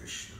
Krishna.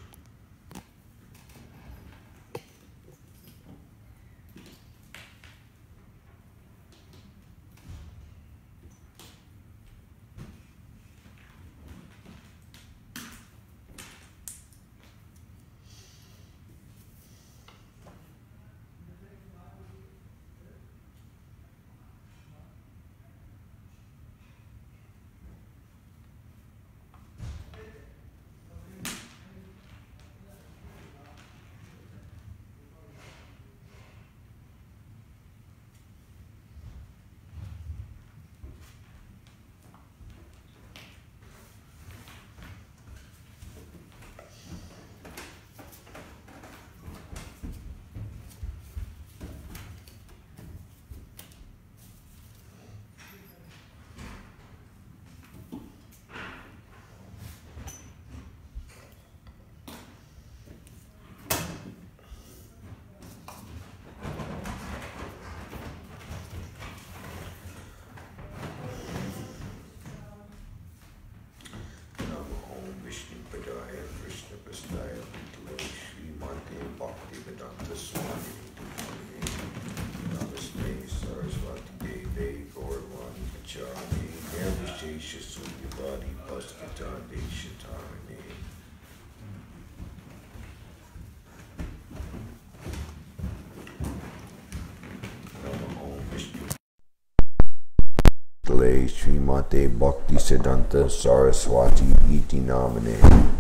Srimate Bhaktisiddhanta Saraswati iti namane.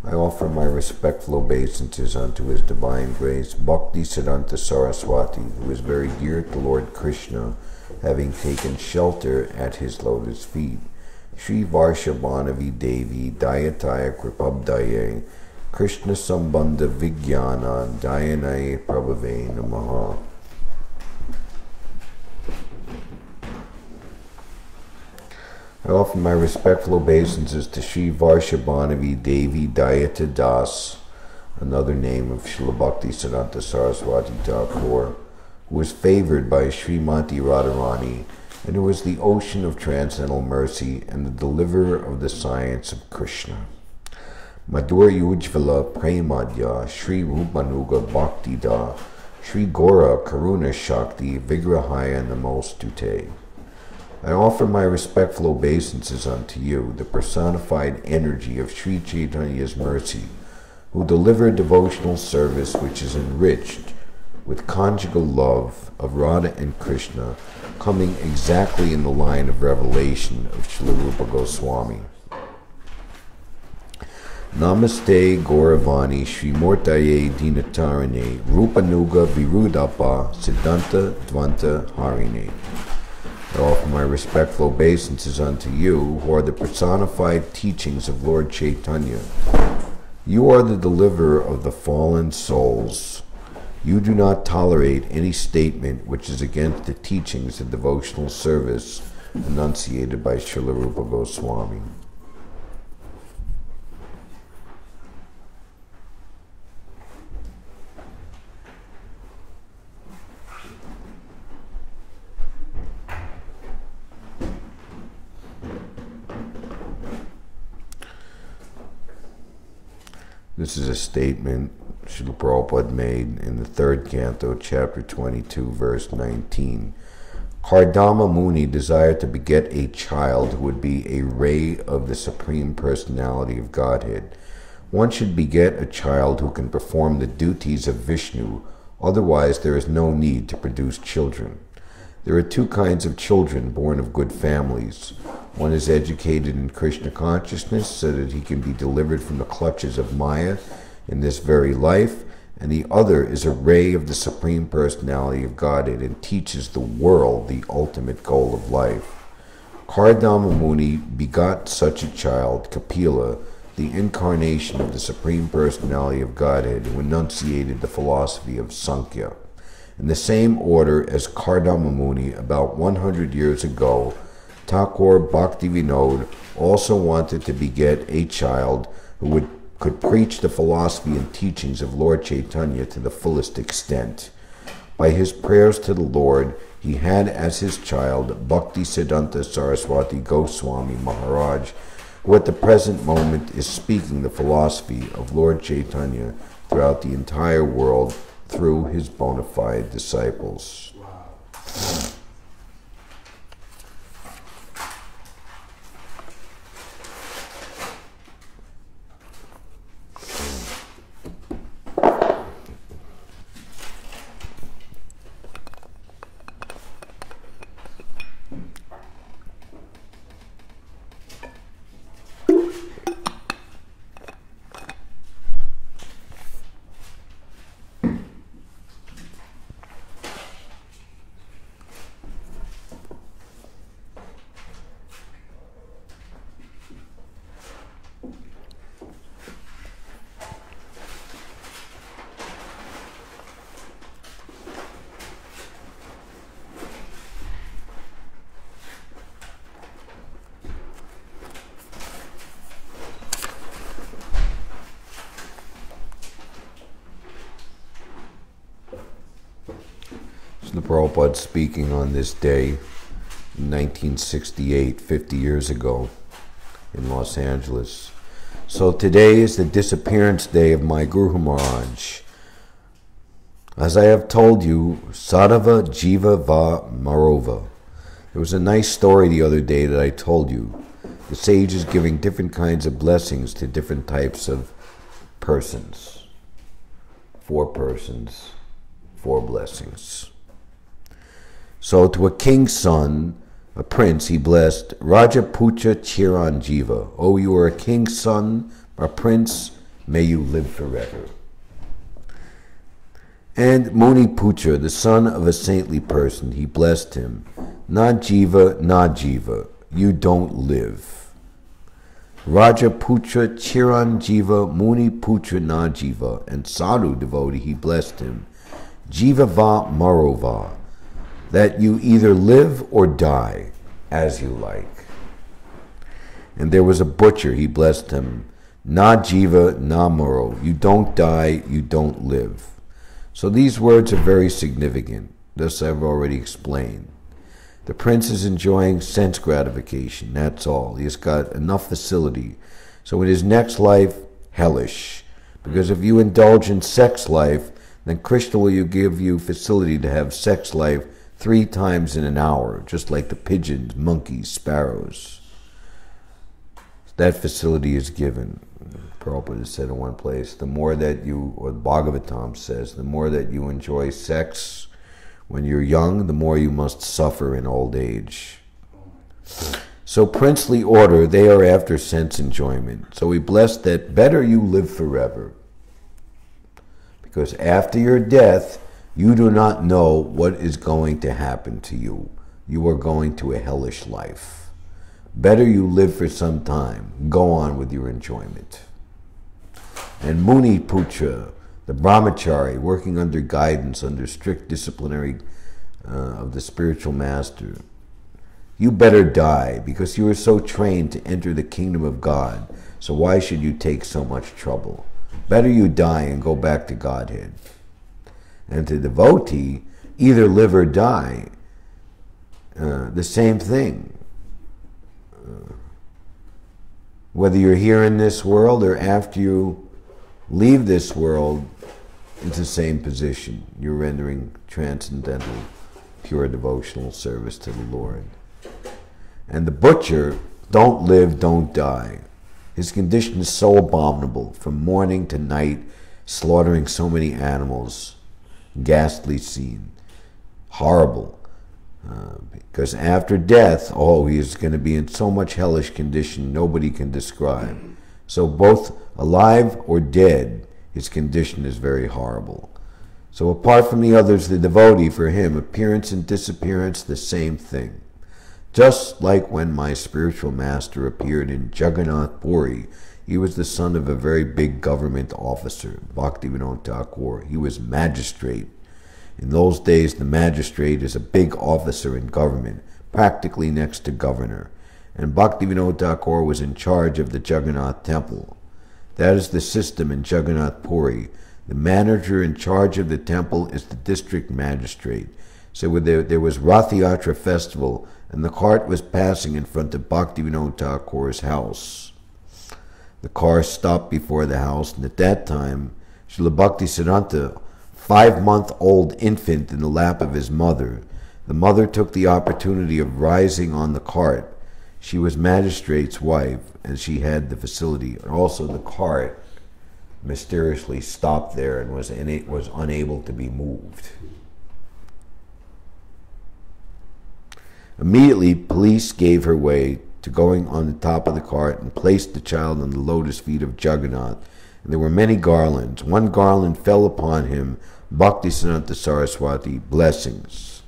I offer my respectful obeisances unto His Divine Grace, Bhaktisiddhanta Saraswati, who is very dear to Lord Krishna, having taken shelter at His lotus feet. Shri Varshabhanavi Devi Dayataya Kripabdaye Krishna Sambandha Vijnana Dayanaye Prabhave Namaha. I offer my respectful obeisances to Shri Varshabhanavi Devi Dayata Das, another name of Srila Bhaktisiddhanta Saraswati Thakur, who was favored by Srimati Radharani, and who is the ocean of transcendental mercy and the deliverer of the science of Krishna. Madhurya Ujjvala Premadya Shri Rupanuga Bhaktida Shri Gora Karuna Shakti Vigrahaya Namostute. I offer my respectful obeisances unto you, the personified energy of Sri Chaitanya's mercy, who delivered devotional service which is enriched with conjugal love of Radha and Krishna, coming exactly in the line of revelation of Srila Rupa Goswami. Namaste Gauravani Shri Murtaye Dinatarane Rupanuga Virudapa Siddhanta Dvanta Harine. I offer my respectful obeisances unto you, who are the personified teachings of Lord Chaitanya. You are the deliverer of the fallen souls. You do not tolerate any statement which is against the teachings of devotional service enunciated by Srila Rupa Goswami. This is a statement Srila Prabhupada made in the 3rd canto, chapter 22, verse 19. Kardama Muni desired to beget a child who would be a ray of the Supreme Personality of Godhead. One should beget a child who can perform the duties of Vishnu, otherwise there is no need to produce children. There are 2 kinds of children born of good families. One is educated in Krishna consciousness so that he can be delivered from the clutches of Maya in this very life, and the other is a ray of the Supreme Personality of Godhead and teaches the world the ultimate goal of life. Kardama Muni begot such a child, Kapila, the incarnation of the Supreme Personality of Godhead, who enunciated the philosophy of Sankhya. In the same order as Kardama Muni, about 100 years ago, Thakur Bhaktivinoda also wanted to beget a child who could preach the philosophy and teachings of Lord Chaitanya to the fullest extent. By his prayers to the Lord, he had as his child Bhaktisiddhanta Saraswati Goswami Maharaj, who at the present moment is speaking the philosophy of Lord Chaitanya throughout the entire world through his bona fide disciples. Srila Prabhupada speaking on this day in 1968, 50 years ago in Los Angeles. So today is the disappearance day of my Guru Maharaj. As I have told you, Sadhava Jiva Va Marova. There was a nice story the other day that I told you. The sage is giving different kinds of blessings to different types of persons. 4 persons, 4 blessings. So to a king's son, a prince, he blessed, Rajapucha Chiranjiva. Oh, you are a king's son, a prince, may you live forever. And Muni Pucha, the son of a saintly person, he blessed him, Najiva, Najiva, you don't live. Rajapucha Chiranjiva Muni Pucha Najiva, and Sadhu devotee, he blessed him, Jiva Va Marova, that you either live or die as you like. And there was a butcher, he blessed him, Na jiva, na maro, you don't die, you don't live. So these words are very significant, thus I've already explained. The prince is enjoying sense gratification, that's all. He has got enough facility. So in his next life, hellish. Because if you indulge in sex life, then Krishna will give you facility to have sex life 3 times in an hour, just like the pigeons, monkeys, sparrows. That facility is given. Prabhupada said in one place, the more that you, or Bhagavatam says, the more that you enjoy sex when you're young, the more you must suffer in old age. So princely order, they are after sense enjoyment. So we bless that better you live forever. Because after your death, you do not know what is going to happen to you. You are going to a hellish life. Better you live for some time. Go on with your enjoyment. And Muni Pucha, the brahmachari, working under guidance, under strict disciplinary of the spiritual master, you better die, because you are so trained to enter the kingdom of God. So why should you take so much trouble? Better you die and go back to Godhead. And to devotee, either live or die, the same thing. Whether you're here in this world or after you leave this world, it's the same position. You're rendering transcendental, pure devotional service to the Lord. And the butcher, don't live, don't die. His condition is so abominable, from morning to night, slaughtering so many animals. Ghastly scene. Horrible. Because after death, oh, he is going to be in so much hellish condition nobody can describe. So both alive or dead, his condition is very horrible. So apart from the others, the devotee, for him, appearance and disappearance, the same thing. Just like when my spiritual master appeared in Jagannath Puri, he was the son of a very big government officer, Bhaktivinoda Thakur. He was magistrate. In those days, the magistrate is a big officer in government, practically next to governor. And Bhaktivinoda Thakur was in charge of the Jagannath temple. That is the system in Jagannath Puri. The manager in charge of the temple is the district magistrate. So there was Rath Yatra festival, and the cart was passing in front of Bhaktivinoda Thakur's house. The car stopped before the house, and at that time, Srila Bhaktisiddhanta, 5-month-old infant in the lap of his mother, the mother took the opportunity of rising on the cart. She was magistrate's wife, and she had the facility. And also the cart mysteriously stopped there and was unable to be moved. Immediately, police gave her way to going on the top of the cart and placed the child on the lotus feet of Jagannath. And there were many garlands. One garland fell upon him, Bhaktisiddhanta Saraswati, blessings.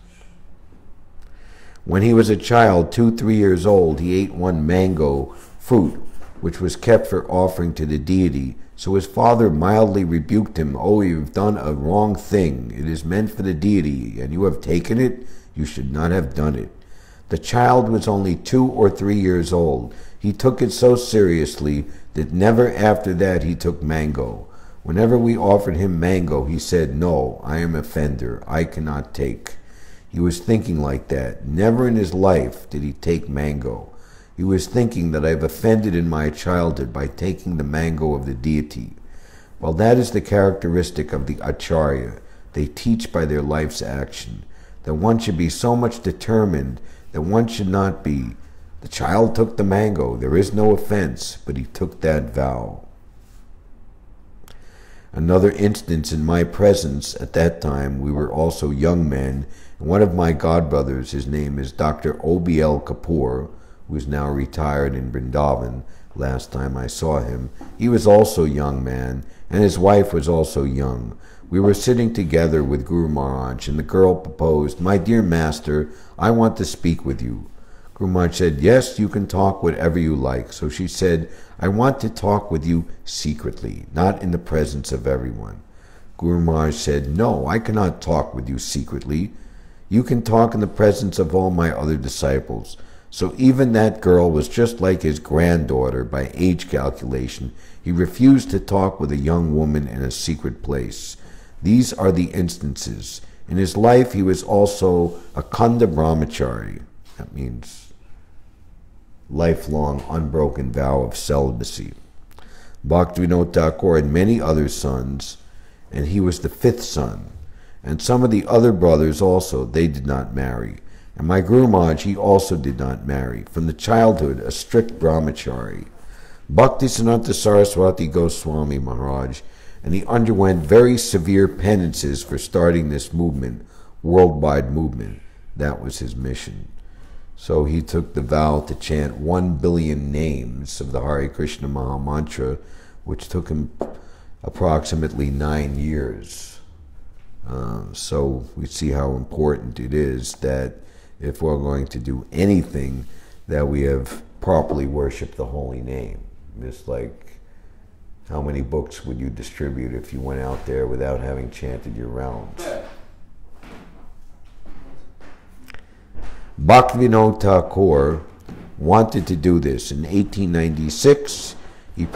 When he was a child, 2-3 years old, he ate one mango fruit, which was kept for offering to the deity. So his father mildly rebuked him, "Oh, you've done a wrong thing. It is meant for the deity, and you have taken it. You should not have done it." The child was only 2 or 3 years old. He took it so seriously that never after that he took mango. Whenever we offered him mango, he said, "No, I am offender. I cannot take." He was thinking like that. Never in his life did he take mango. He was thinking that I've offended in my childhood by taking the mango of the deity. Well, that is the characteristic of the Acharya. They teach by their life's action, that one should be so much determined that one should not be. The child took the mango. There is no offense, but he took that vow. Another instance in my presence at that time, we were also young men, and one of my godbrothers, his name is Dr. O.B.L. Kapoor, who is now retired in Vrindavan. Last time I saw him, he was also a young man, and his wife was also young. We were sitting together with Guru Maharaj, and the girl proposed, "My dear master, I want to speak with you." Guru Maharaj said, "Yes, you can talk whatever you like." So she said, "I want to talk with you secretly, not in the presence of everyone." Guru Maharaj said, "No, I cannot talk with you secretly. You can talk in the presence of all my other disciples." So even that girl was just like his granddaughter by age calculation. He refused to talk with a young woman in a secret place. These are the instances. In his life, he was also a Khanda Brahmachari. That means lifelong, unbroken vow of celibacy. Bhaktivinoda Thakur had many other sons, and he was the 5th son. And some of the other brothers also, they did not marry. And my Guru Maharaj, he also did not marry. From the childhood, a strict brahmachari. Bhaktisiddhanta Saraswati Goswami Maharaj, and he underwent very severe penances for starting this movement, worldwide movement. That was his mission. So he took the vow to chant 1 billion names of the Hare Krishna Maha Mantra, which took him approximately 9 years. So we see how important it is that if we're going to do anything, that we have properly worshipped the holy name. It's like, how many books would you distribute if you went out there without having chanted your rounds? Bhaktivinoda Thakur wanted to do this. In 1896, he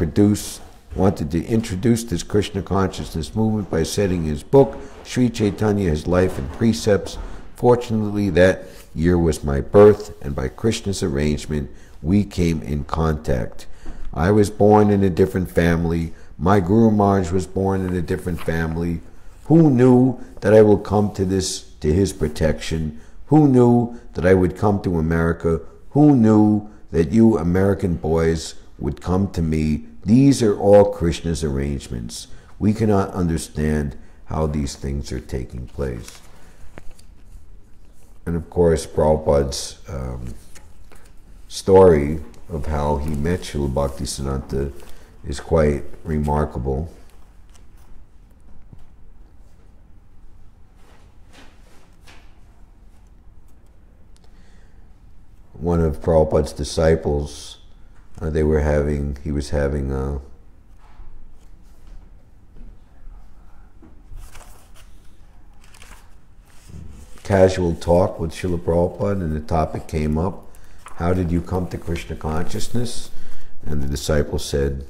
wanted to introduce this Krishna consciousness movement by setting his book, Sri Chaitanya, His Life and Precepts. Fortunately, that year was my birth, and by Krishna's arrangement, we came in contact. I was born in a different family. My Guru Maharaj was born in a different family. Who knew that I would come to his protection? Who knew that I would come to America? Who knew that you American boys would come to me? These are all Krishna's arrangements. We cannot understand how these things are taking place. And of course, Prabhupada's story of how he met Srila Bhaktisiddhanta is quite remarkable. One of Prabhupada's disciples, he was having a casual talk with Srila Prabhupada, and the topic came up, how did you come to Krishna consciousness? And the disciple said,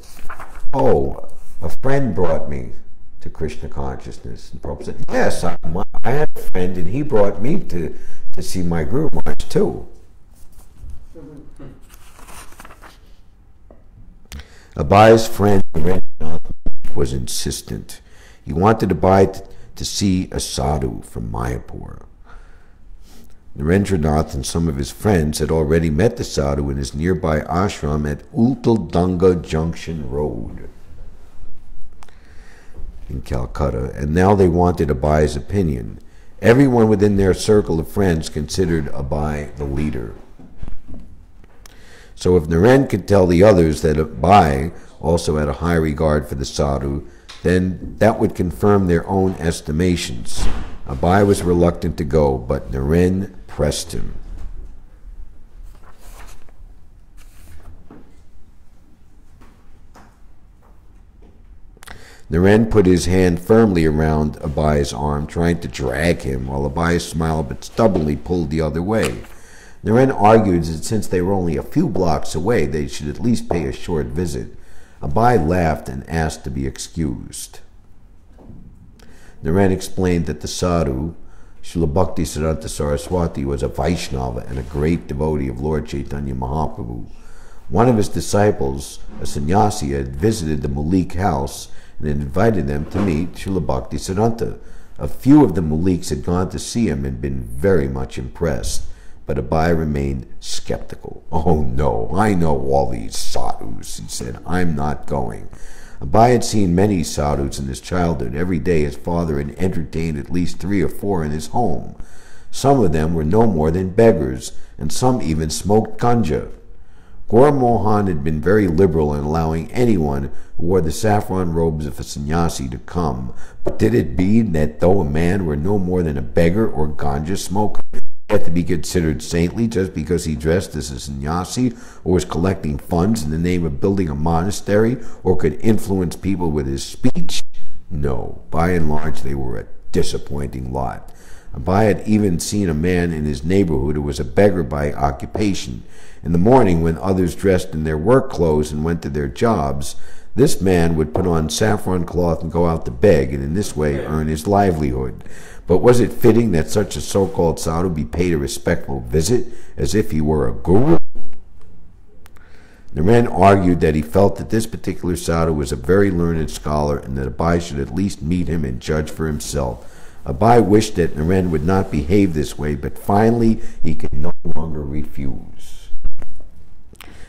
"Oh, a friend brought me to Krishna consciousness." And Prabhupada said, "Yes, I had a friend, and he brought me to see my Guru Maharaj too." Abai's friend was insistent. He wanted Abai to see a sadhu from Mayapur. Narendranath and some of his friends had already met the sadhu in his nearby ashram at Ultaldunga Junction Road in Calcutta, and now they wanted Abai's opinion. Everyone within their circle of friends considered Abai the leader. So if Naren could tell the others that Abai also had a high regard for the sadhu, then that would confirm their own estimations. Abai was reluctant to go, but Naren pressed him. Naren put his hand firmly around Abai's arm, trying to drag him, while Abai smiled but stubbornly pulled the other way. Naren argued that since they were only a few blocks away, they should at least pay a short visit. Abai laughed and asked to be excused. Naren explained that the sadhu, Srila Bhaktisiddhanta Saraswati, was a Vaishnava and a great devotee of Lord Chaitanya Mahaprabhu. One of his disciples, a sannyasi, had visited the Mulik house and had invited them to meet Srila Bhaktisiddhanta. A few of the Muliks had gone to see him and been very much impressed, but Abai remained skeptical. "Oh no, I know all these sadhus," he said. "I'm not going." Abai had seen many sadhus in his childhood. Every day his father had entertained at least 3 or 4 in his home. Some of them were no more than beggars, and some even smoked ganja. Gaur Mohan had been very liberal in allowing anyone who wore the saffron robes of a sannyasi to come. But did it mean that though a man were no more than a beggar or ganja smoker, he had to be considered saintly just because he dressed as a sannyasi, or was collecting funds in the name of building a monastery, or could influence people with his speech? No, by and large they were a disappointing lot. Abai had even seen a man in his neighborhood who was a beggar by occupation. In the morning, when others dressed in their work clothes and went to their jobs, this man would put on saffron cloth and go out to beg, and in this way earn his livelihood. But was it fitting that such a so-called sadhu be paid a respectful visit, as if he were a guru? Naren argued that he felt that this particular sadhu was a very learned scholar, and that Abai should at least meet him and judge for himself. Abai wished that Naren would not behave this way, but finally he could no longer refuse.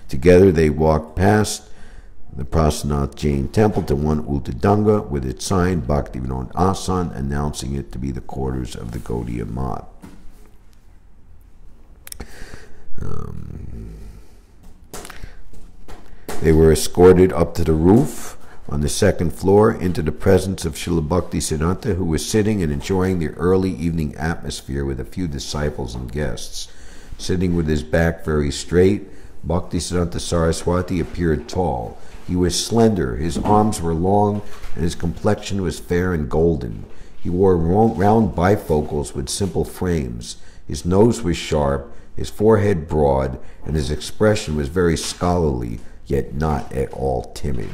Together they walked past the Prasanath Jain temple to one Ultadunga with its sign Bhaktivinoda Asan, announcing it to be the quarters of the Gaudiya Math. They were escorted up to the roof on the 2nd floor into the presence of Srila Bhaktisiddhanta, who was sitting and enjoying the early evening atmosphere with a few disciples and guests. Sitting with his back very straight, Bhaktisiddhanta Saraswati appeared tall. He was slender, his arms were long, and his complexion was fair and golden. He wore round bifocals with simple frames. His nose was sharp, his forehead broad, and his expression was very scholarly, yet not at all timid.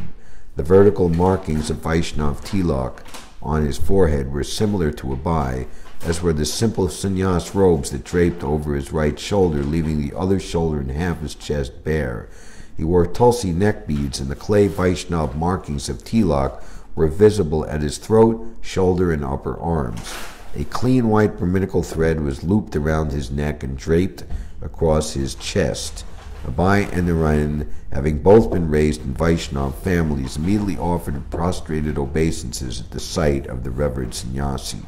The vertical markings of Vaishnav tilak on his forehead were similar to Abai, as were the simple sannyas robes that draped over his right shoulder, leaving the other shoulder and half his chest bare. He wore tulsi neck beads, and the clay Vaishnav markings of tilak were visible at his throat, shoulder, and upper arms. A clean white brahminical thread was looped around his neck and draped across his chest. Abai and Narayan, having both been raised in Vaishnav families, immediately offered prostrated obeisances at the sight of the revered sannyasi.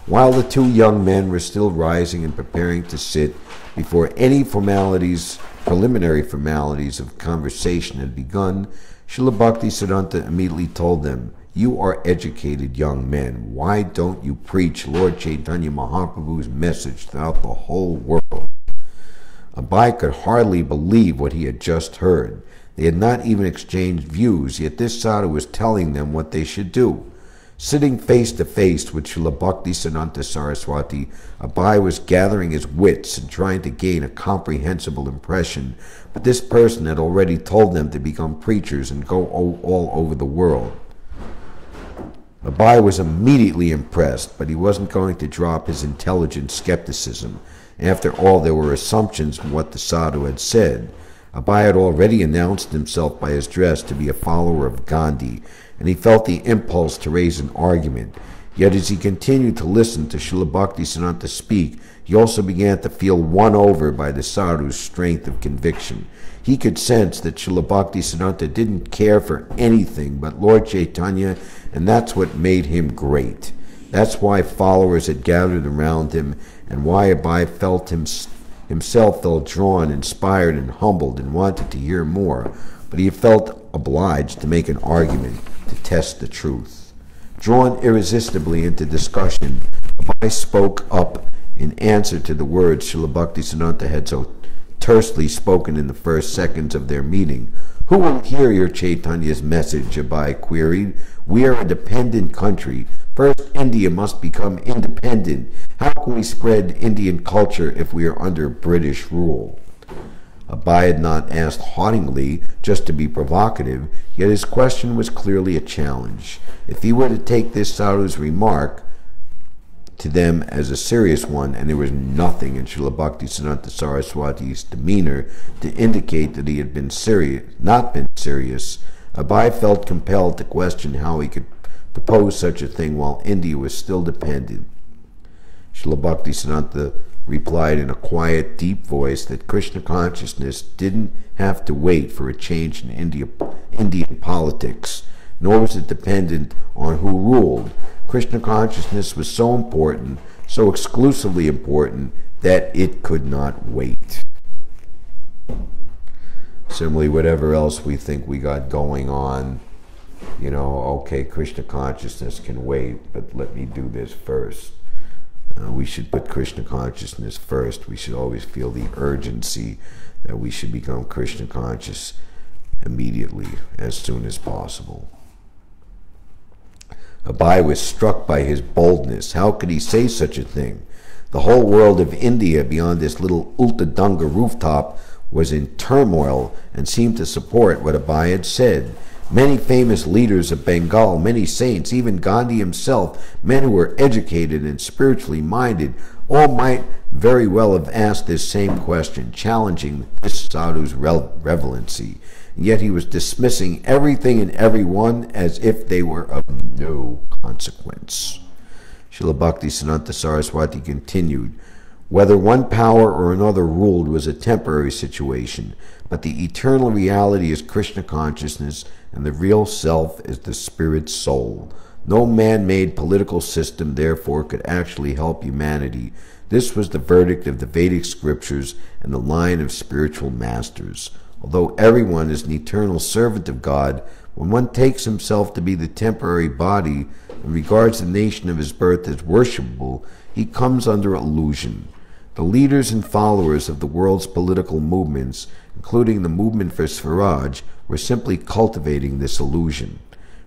While the 2 young men were still rising and preparing to sit, before any preliminary formalities of conversation had begun, Srila Bhaktisiddhanta immediately told them, "You are educated young men. Why don't you preach Lord Chaitanya Mahaprabhu's message throughout the whole world?" Abai could hardly believe what he had just heard. They had not even exchanged views, yet this sadhu was telling them what they should do. Sitting face to face with Srila Bhaktisiddhanta Saraswati, Abai was gathering his wits and trying to gain a comprehensible impression, but this person had already told them to become preachers and go all over the world. Abai was immediately impressed, but he wasn't going to drop his intelligent skepticism. After all, there were assumptions from what the sadhu had said. Abai had already announced himself by his dress to be a follower of Gandhi, and he felt the impulse to raise an argument. Yet as he continued to listen to Srila Bhaktisiddhanta speak, he also began to feel won over by the sadhu's strength of conviction. He could sense that Srila Bhaktisiddhanta didn't care for anything but Lord Chaitanya, and that's what made him great. That's why followers had gathered around him, and why Abai himself felt drawn, inspired, and humbled, and wanted to hear more. But he felt obliged to make an argument to test the truth. Drawn irresistibly into discussion, Abai spoke up in answer to the words Srila Bhaktisiddhanta had so tersely spoken in the first seconds of their meeting. "Who will hear your Chaitanya's message?" Abai queried. "We are a dependent country. First, India must become independent. How can we spread Indian culture if we are under British rule?" Abai had not asked haughtily, just to be provocative, yet his question was clearly a challenge. If he were to take this sadhu's remark to them as a serious one, and there was nothing in Srila Bhaktisiddhanta Saraswati's demeanor to indicate that he had not been serious, Abai felt compelled to question how he could propose such a thing while India was still dependent. Srila Bhaktisiddhanta replied in a quiet, deep voice that Krishna consciousness didn't have to wait for a change in Indian politics, nor was it dependent on who ruled. Krishna consciousness was so important, so exclusively important, that it could not wait. Similarly, whatever else we think we got going on, okay, Krishna consciousness can wait, but let me do this first. We should put Krishna consciousness first. We should always feel the urgency that we should become Krishna conscious immediately, as soon as possible. Abai was struck by his boldness. How could he say such a thing? The whole world of India beyond this little Ultadanga rooftop was in turmoil and seemed to support what Abai had said. Many famous leaders of Bengal, many saints, even Gandhi himself, men who were educated and spiritually minded, all might very well have asked this same question, challenging this sadhu's relevancy. And yet he was dismissing everything and everyone as if they were of no consequence. Srila Bhaktisiddhanta Saraswati continued, "Whether one power or another ruled was a temporary situation, but the eternal reality is Krishna consciousness, and the real self is the spirit soul. No man-made political system, therefore, could actually help humanity. This was the verdict of the Vedic scriptures and the line of spiritual masters. Although everyone is an eternal servant of God, when one takes himself to be the temporary body and regards the nation of his birth as worshipable, he comes under illusion. The leaders and followers of the world's political movements, including the movement for Swaraj, were simply cultivating this illusion.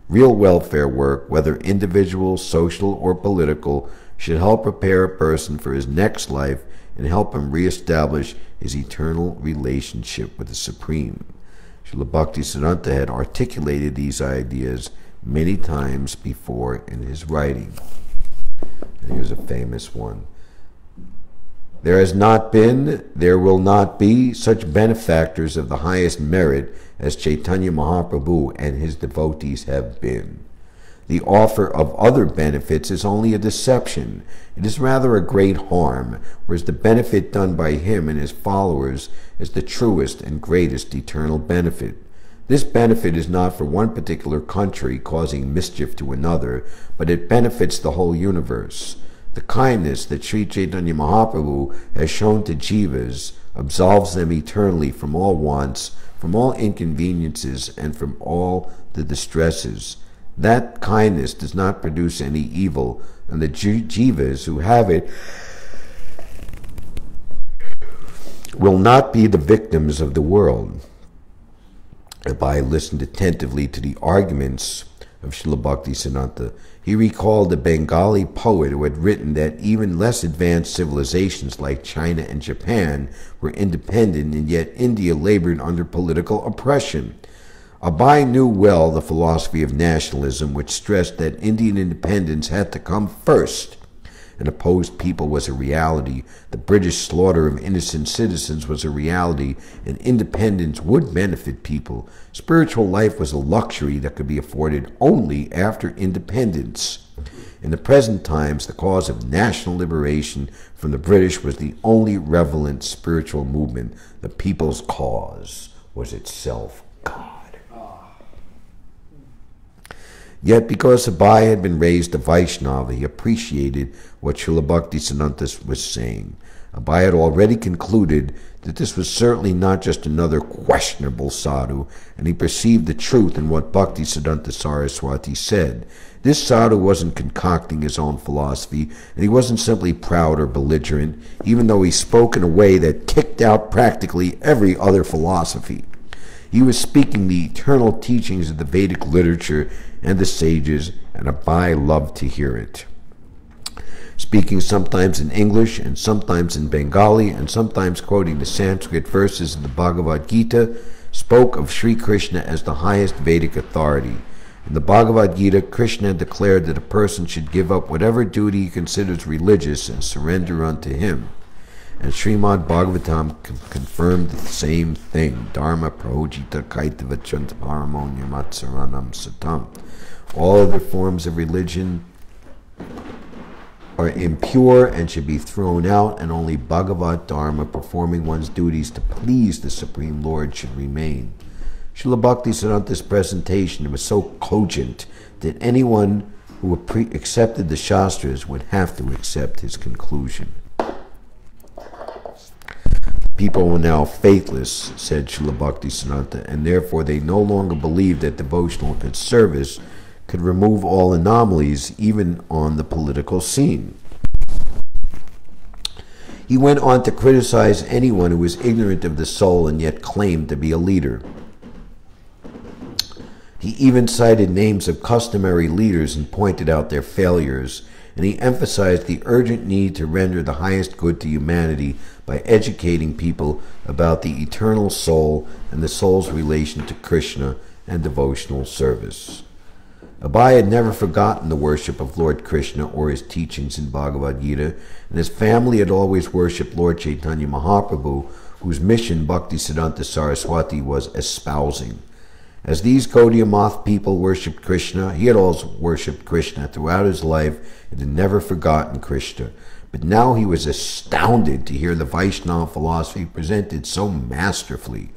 Real welfare work, whether individual, social, or political, should help prepare a person for his next life and help him reestablish his eternal relationship with the Supreme." Srila Bhaktisiddhanta had articulated these ideas many times before in his writing. And here's a famous one. "There has not been, there will not be, such benefactors of the highest merit as Chaitanya Mahaprabhu and his devotees have been. The offer of other benefits is only a deception. It is rather a great harm, whereas the benefit done by him and his followers is the truest and greatest eternal benefit. This benefit is not for one particular country causing mischief to another, but it benefits the whole universe. The kindness that Sri Chaitanya Mahaprabhu has shown to jivas absolves them eternally from all wants, from all inconveniences, and from all the distresses. That kindness does not produce any evil, and the jivas who have it will not be the victims of the world." Abai listened attentively to the arguments of Srila Bhaktisiddhanta. He recalled a Bengali poet who had written that even less advanced civilizations like China and Japan were independent, and yet India labored under political oppression. Abai knew well the philosophy of nationalism, which stressed that Indian independence had to come first. and opposed people was a reality, the British slaughter of innocent citizens was a reality, and independence would benefit people, spiritual life was a luxury that could be afforded only after independence. In the present times, the cause of national liberation from the British was the only relevant spiritual movement. The people's cause was itself God. Yet, because Abhay had been raised a Vaishnava, he appreciated what Srila Bhaktisiddhanta was saying. Abhay had already concluded that this was certainly not just another questionable sadhu, and he perceived the truth in what Bhaktisiddhanta Saraswati said. This sadhu wasn't concocting his own philosophy, and he wasn't simply proud or belligerent, even though he spoke in a way that kicked out practically every other philosophy. He was speaking the eternal teachings of the Vedic literature and the sages, and Abhay loved to hear it. Speaking sometimes in English and sometimes in Bengali and sometimes quoting the Sanskrit verses of the Bhagavad Gita, spoke of Sri Krishna as the highest Vedic authority. In the Bhagavad Gita, Krishna declared that a person should give up whatever duty he considers religious and surrender unto him. And Srimad Bhagavatam confirmed the same thing. Dharma prahojita kaitavachant paramonya matsaranam satam. All other forms of religion are impure and should be thrown out, and only Bhagavad Dharma, performing one's duties to please the Supreme Lord, should remain. Srila Bhaktisiddhanta's presentation was so cogent that anyone who accepted the Shastras would have to accept his conclusion. People were now faithless, said Srila Bhaktisiddhanta, and therefore they no longer believed that devotional service could remove all anomalies, even on the political scene. He went on to criticize anyone who was ignorant of the soul and yet claimed to be a leader. He even cited names of customary leaders and pointed out their failures, and he emphasized the urgent need to render the highest good to humanity by educating people about the eternal soul and the soul's relation to Krishna and devotional service. Abhay had never forgotten the worship of Lord Krishna or his teachings in Bhagavad Gita, and his family had always worshipped Lord Chaitanya Mahaprabhu, whose mission Bhaktisiddhanta Saraswati was espousing. As these Gaudiya Math people worshipped Krishna, he had also worshipped Krishna throughout his life and had never forgotten Krishna. But now he was astounded to hear the Vaishnava philosophy presented so masterfully.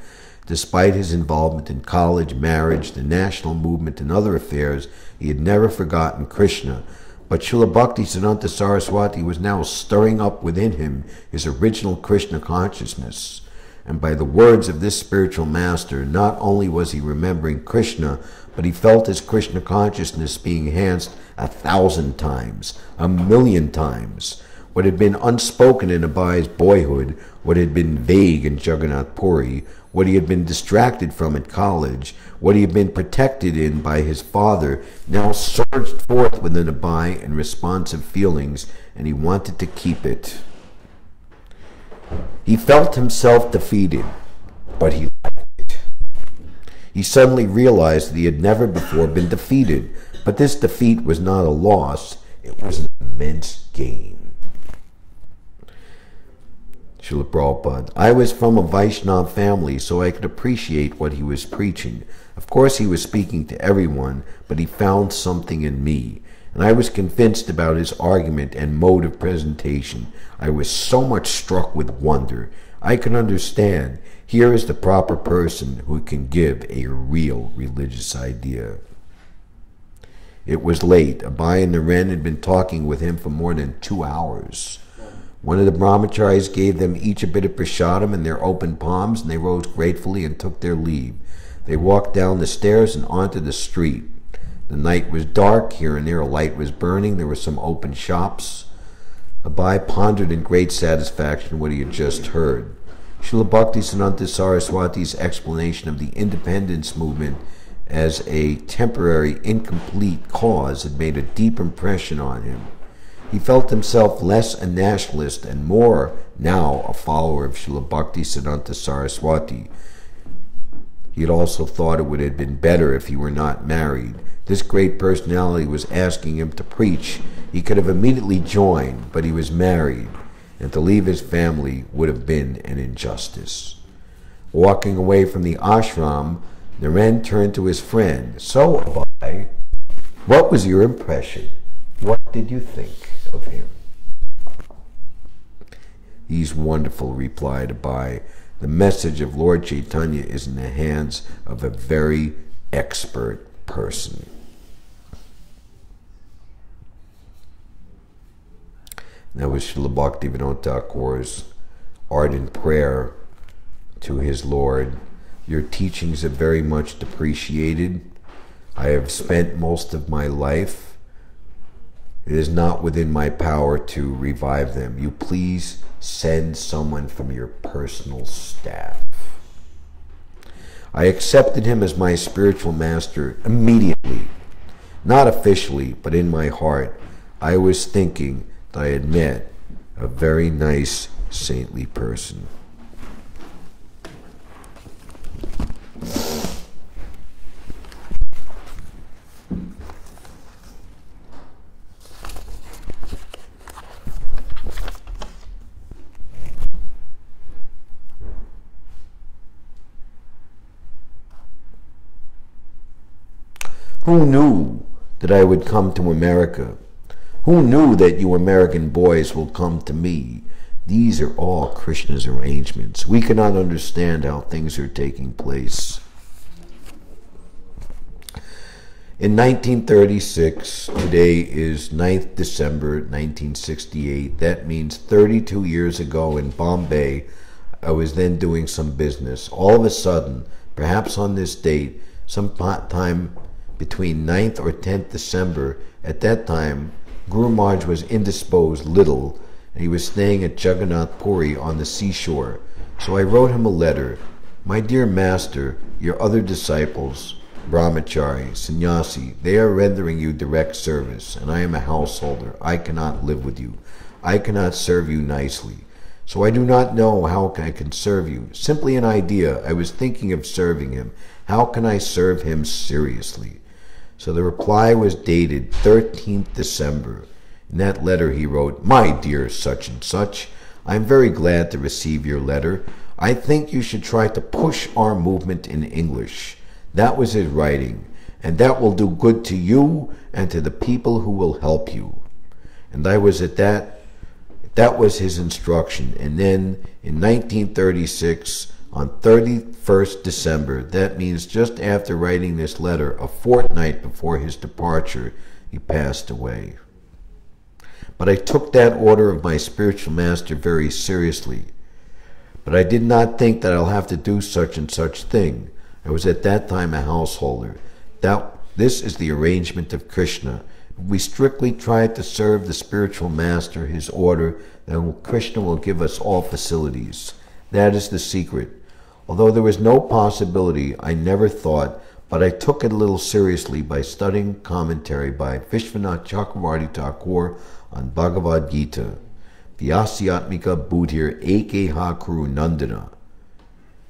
Despite his involvement in college, marriage, the national movement, and other affairs, he had never forgotten Krishna. But Srila Bhaktisiddhanta Saraswati was now stirring up within him his original Krishna consciousness. And by the words of this spiritual master, not only was he remembering Krishna, but he felt his Krishna consciousness being enhanced 1,000 times, 1,000,000 times. What had been unspoken in Abhay's boyhood, what had been vague in Jagannath Puri, what he had been distracted from at college, what he had been protected in by his father, now surged forth within Abhay in responsive feelings, and he wanted to keep it. He felt himself defeated, but he liked it. He suddenly realized that he had never before been defeated, but this defeat was not a loss, it was an immense gain. Srila Prabhupada, I was from a Vaishnava family, so I could appreciate what he was preaching. Of course, he was speaking to everyone, but he found something in me, and I was convinced about his argument and mode of presentation. I was so much struck with wonder. I could understand. Here is the proper person who can give a real religious idea. It was late. Abhay and Naren had been talking with him for more than 2 hours. One of the brahmacharis gave them each a bit of prasadam in their open palms, and they rose gratefully and took their leave. They walked down the stairs and onto the street. The night was dark. Here and there a light was burning. There were some open shops. Abhay pondered in great satisfaction what he had just heard. Srila Bhaktisiddhanta Saraswati's explanation of the independence movement as a temporary, incomplete cause had made a deep impression on him. He felt himself less a nationalist and more now a follower of Srila Bhaktisiddhanta Saraswati. He had also thought it would have been better if he were not married. This great personality was asking him to preach. He could have immediately joined, but he was married, and to leave his family would have been an injustice. Walking away from the ashram, Naren turned to his friend. "So, Abhay, what was your impression? What did you think of him?" "He's wonderful," replied Abhay. "The message of Lord Chaitanya is in the hands of a very expert person." That was Srila Bhaktisiddhanta Thakur's ardent prayer to his Lord. "Your teachings are very much appreciated. I have spent most of my life. It is not within my power to revive them. You please send someone from your personal staff." I accepted him as my spiritual master immediately. Not officially, but in my heart, I was thinking that I had met a very nice, saintly person. Who knew that I would come to America? Who knew that you American boys will come to me? These are all Krishna's arrangements. We cannot understand how things are taking place. In 1936, today is 9th December 1968. That means 32 years ago in Bombay, I was then doing some business. All of a sudden, perhaps on this date, sometime between 9th or 10th December, at that time, Guru Maharaj was indisposed little, and he was staying at Jagannath Puri on the seashore. So I wrote him a letter. "My dear master, your other disciples, brahmachari, sannyasi, they are rendering you direct service, and I am a householder. I cannot live with you. I cannot serve you nicely. So I do not know how I can serve you. Simply an idea. I was thinking of serving him. How can I serve him seriously?" So the reply was dated 13th December. In that letter he wrote, "My dear such and such, I am very glad to receive your letter. I think you should try to push our movement in English." That was his writing, "and that will do good to you and to the people who will help you." And I was at that was his instruction. And then in 1936, on 31st December, that means just after writing this letter, a fortnight before his departure, he passed away. But I took that order of my spiritual master very seriously. But I did not think that I'll have to do such and such thing. I was at that time a householder. This is the arrangement of Krishna. If we strictly try to serve the spiritual master, his order, then Krishna will give us all facilities. That is the secret. Although there was no possibility, I never thought, but I took it a little seriously by studying commentary by Vishwanath Chakravarti Thakur on Bhagavad Gita, Vyasyatmika Buddhir Ekeha Kuru Nandana.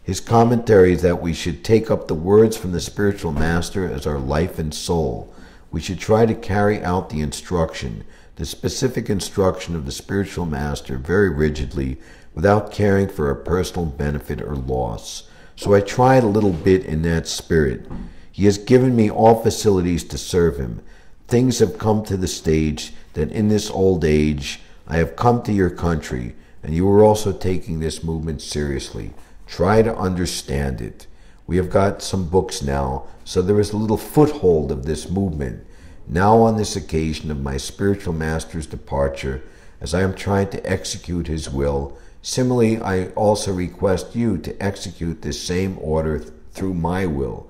His commentary is that we should take up the words from the spiritual master as our life and soul. We should try to carry out the instruction, the specific instruction of the spiritual master very rigidly, without caring for a personal benefit or loss. So I tried a little bit in that spirit. He has given me all facilities to serve him. Things have come to the stage that in this old age, I have come to your country, and you are also taking this movement seriously. Try to understand it. We have got some books now, so there is a little foothold of this movement. Now on this occasion of my spiritual master's departure, as I am trying to execute his will, similarly, I also request you to execute this same order through my will.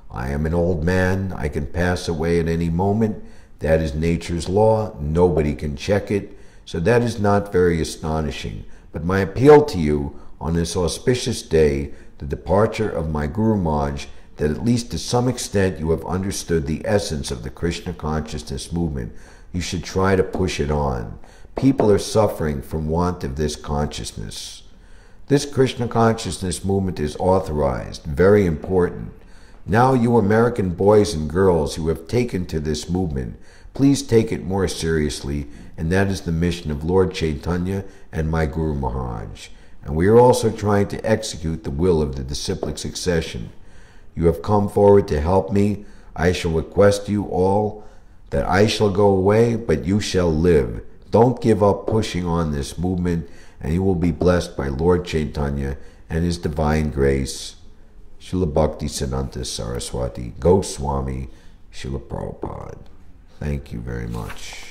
I am an old man. I can pass away at any moment. That is nature's law. Nobody can check it. So that is not very astonishing. But my appeal to you on this auspicious day, the departure of my Guru Maharaj, that at least to some extent you have understood the essence of the Krishna consciousness movement, you should try to push it on. People are suffering from want of this consciousness. This Krishna consciousness movement is authorized, very important. Now you American boys and girls who have taken to this movement, please take it more seriously, and that is the mission of Lord Chaitanya and my Guru Maharaj. And we are also trying to execute the will of the disciplic succession. You have come forward to help me. I shall request you all that I shall go away, but you shall live. Don't give up pushing on this movement, and you will be blessed by Lord Chaitanya and his divine grace. Srila Bhaktisiddhanta Saraswati Goswami, Srila Prabhupada. Thank you very much.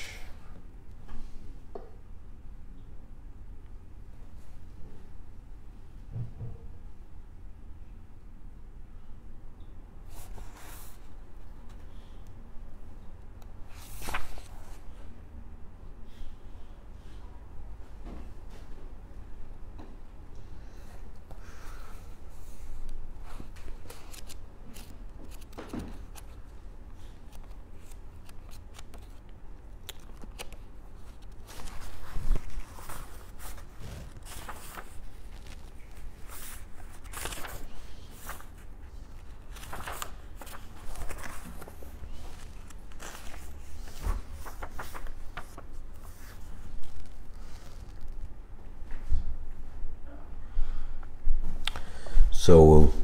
So we'll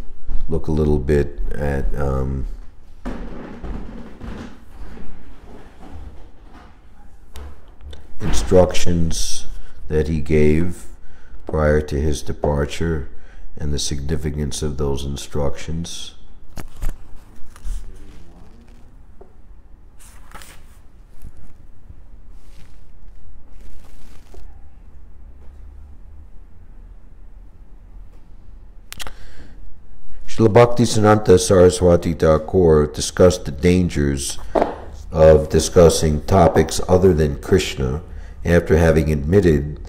look a little bit at instructions that he gave prior to his departure and the significance of those instructions. Srila Bhaktisiddhanta Saraswati Thakur discussed the dangers of discussing topics other than Krishna after having admitted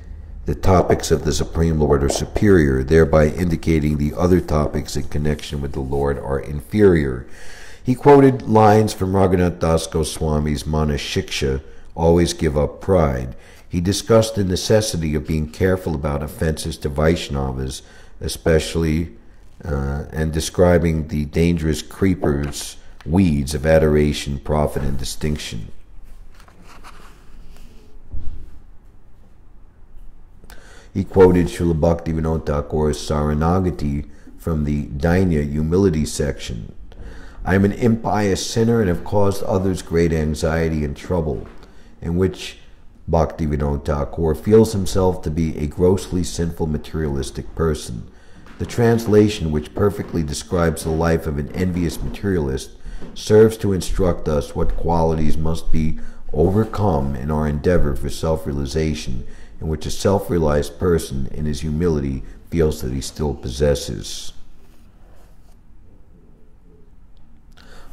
the topics of the Supreme Lord are superior, thereby indicating the other topics in connection with the Lord are inferior. He quoted lines from Raghunath Das Goswami's Mana Shiksha, always give up pride. He discussed the necessity of being careful about offenses to Vaishnavas, especially and describing the dangerous creepers, weeds of adoration, profit, and distinction. He quoted Srila Bhaktivinoda Thakur's Saranagati from the Dainya humility section. I am an impious sinner and have caused others great anxiety and trouble, in which Bhaktivinoda Thakur feels himself to be a grossly sinful materialistic person. The translation, which perfectly describes the life of an envious materialist, serves to instruct us what qualities must be overcome in our endeavor for self-realization, in which a self-realized person in his humility feels that he still possesses.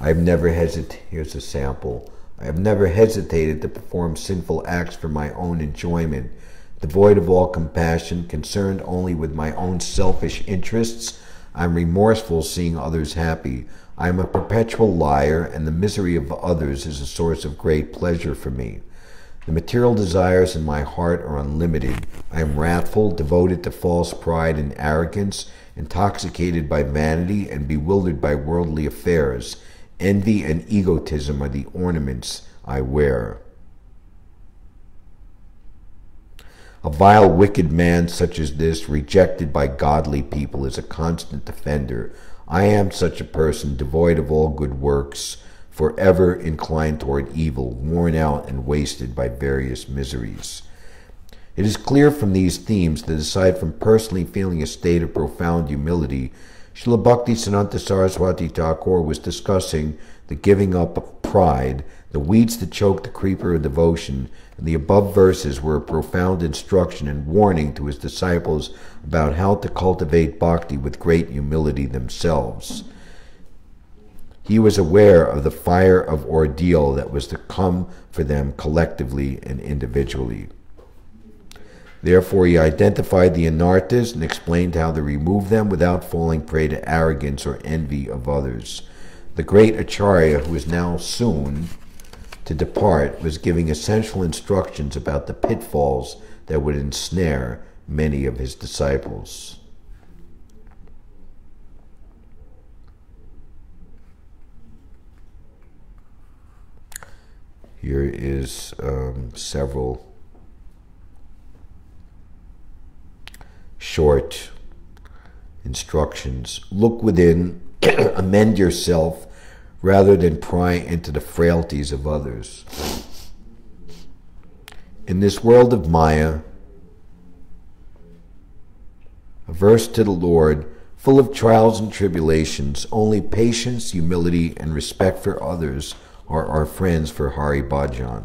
Here's a sample. I have never hesitated to perform sinful acts for my own enjoyment, devoid of all compassion, concerned only with my own selfish interests. I am remorseful seeing others happy. I am a perpetual liar, and the misery of others is a source of great pleasure for me. The material desires in my heart are unlimited. I am wrathful, devoted to false pride and arrogance, intoxicated by vanity, and bewildered by worldly affairs. Envy and egotism are the ornaments I wear. A vile, wicked man such as this, rejected by godly people, is a constant offender. I am such a person, devoid of all good works, forever inclined toward evil, worn out and wasted by various miseries. It is clear from these themes that aside from personally feeling a state of profound humility, Srila Bhaktisiddhanta Saraswati Thakur was discussing the giving up of pride, the weeds that choke the creeper of devotion, and the above verses were a profound instruction and warning to his disciples about how to cultivate bhakti with great humility themselves. He was aware of the fire of ordeal that was to come for them collectively and individually. Therefore, he identified the anarthas and explained how to remove them without falling prey to arrogance or envy of others. The great Acharya, who is now soon to depart, was giving essential instructions about the pitfalls that would ensnare many of his disciples. Here is several short instructions. Look within, amend yourself, rather than pry into the frailties of others. In this world of Maya, averse to the Lord, full of trials and tribulations, only patience, humility, and respect for others are our friends for Hari Bhajan.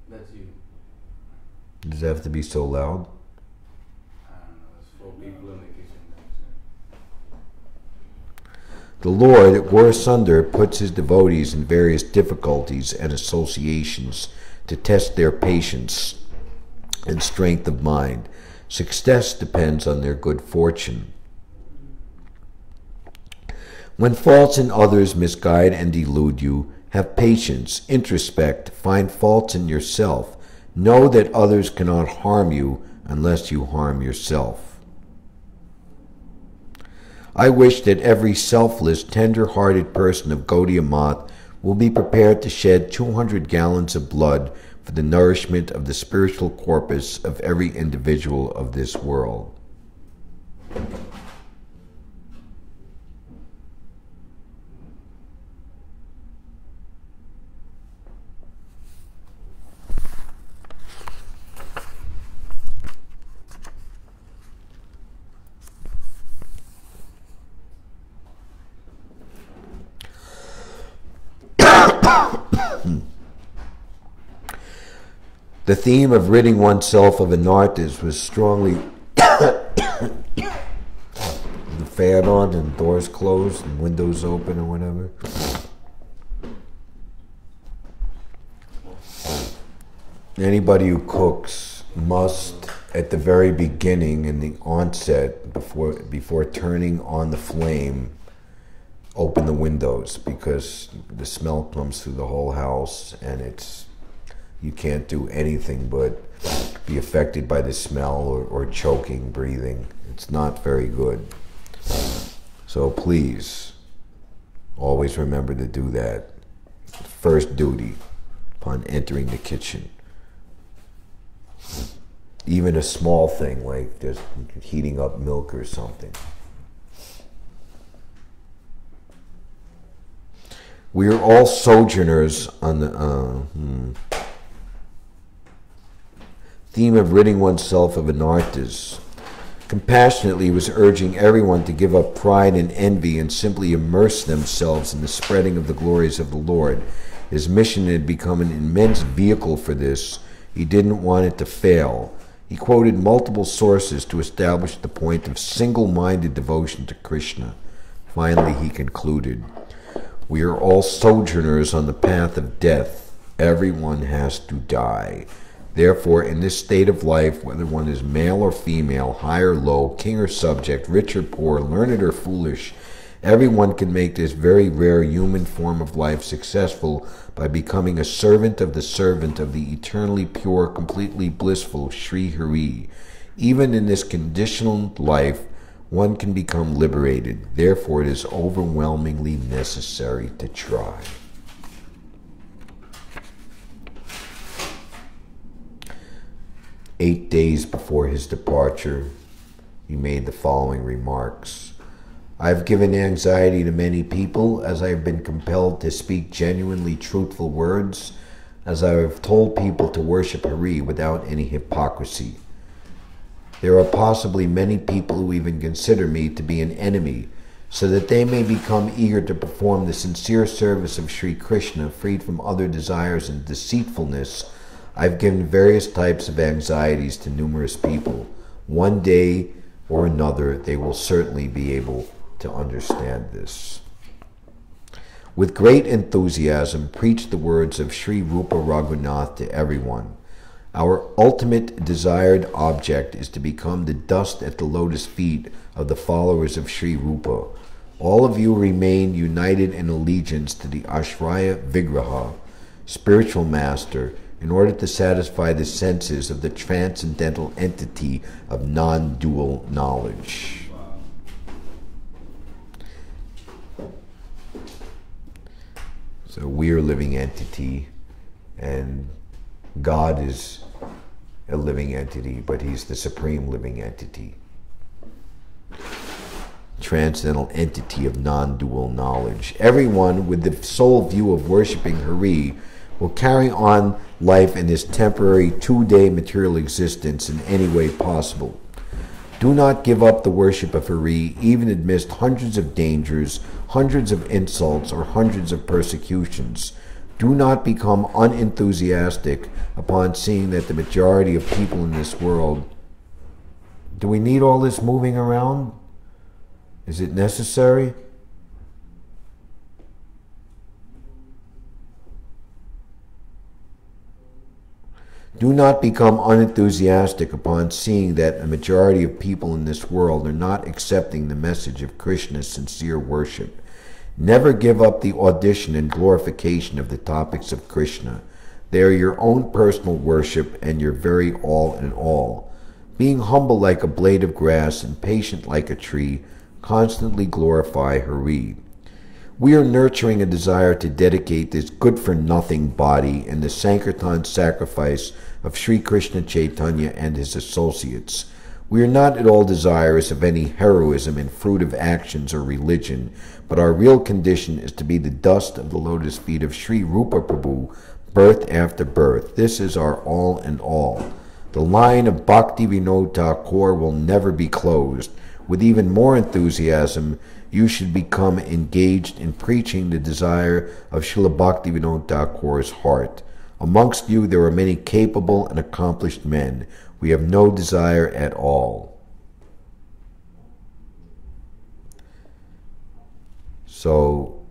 That's you. Does it have to be so loud? I don't know. There's 4 people in the kitchen. The Lord, war asunder, puts his devotees in various difficulties and associations to test their patience and strength of mind. Success depends on their good fortune. When faults in others misguide and delude you, have patience, introspect, find faults in yourself. Know that others cannot harm you unless you harm yourself. I wish that every selfless, tender-hearted person of Gaudiya Math will be prepared to shed 200 gallons of blood for the nourishment of the spiritual corpus of every individual of this world. The theme of ridding oneself of anarthas was strongly the fan on and doors closed and windows open or whatever. Anybody who cooks must, at the very beginning, in the onset, before turning on the flame, open the windows, because the smell comes through the whole house and you can't do anything but be affected by the smell or choking, breathing. It's not very good. So please, always remember to do that. First duty upon entering the kitchen. Even a small thing like just heating up milk or something. We are all sojourners on the theme of ridding oneself of anarthas. Compassionately, he was urging everyone to give up pride and envy and simply immerse themselves in the spreading of the glories of the Lord. His mission had become an immense vehicle for this. He didn't want it to fail. He quoted multiple sources to establish the point of single-minded devotion to Krishna. Finally, he concluded, "We are all sojourners on the path of death. Everyone has to die. Therefore, in this state of life, whether one is male or female, high or low, king or subject, rich or poor, learned or foolish, everyone can make this very rare human form of life successful by becoming a servant of the eternally pure, completely blissful Sri Hari. Even in this conditional life, one can become liberated. Therefore, it is overwhelmingly necessary to try." 8 days before his departure, he made the following remarks. "I have given anxiety to many people, as I have been compelled to speak genuinely truthful words, as I have told people to worship Hari without any hypocrisy. There are possibly many people who even consider me to be an enemy, so that they may become eager to perform the sincere service of Sri Krishna, freed from other desires and deceitfulness. I've given various types of anxieties to numerous people. One day or another, they will certainly be able to understand this." With great enthusiasm, preach the words of Sri Rupa Raghunath to everyone. Our ultimate desired object is to become the dust at the lotus feet of the followers of Sri Rupa. All of you remain united in allegiance to the Ashraya Vigraha. spiritual master, in order to satisfy the senses of the transcendental entity of non-dual knowledge. So we are a living entity, and God is a living entity, but He's the supreme living entity. Transcendental entity of non-dual knowledge. Everyone with the sole view of worshipping Hari will carry on life in this temporary 2-day material existence in any way possible. Do not give up the worship of Hari, even amidst hundreds of dangers, hundreds of insults, or hundreds of persecutions. Do not become unenthusiastic upon seeing that the majority of people in this world... Do we need all this moving around? Is it necessary? Do not become unenthusiastic upon seeing that a majority of people in this world are not accepting the message of Krishna's sincere worship. Never give up the audition and glorification of the topics of Krishna. They are your own personal worship and your very all in all. Being humble like a blade of grass and patient like a tree, constantly glorify Hari. We are nurturing a desire to dedicate this good-for-nothing body in the Sankirtan sacrifice of Sri Krishna Chaitanya and his associates. We are not at all desirous of any heroism and fruit of actions or religion, but our real condition is to be the dust of the lotus feet of Sri Rupa Prabhu, birth after birth. This is our all in all. The line of Bhakti Vinod Thakur will never be closed. With even more enthusiasm, you should become engaged in preaching the desire of Srila Bhakti Vinod Thakur's heart. Amongst you there are many capable and accomplished men. We have no desire at all. So,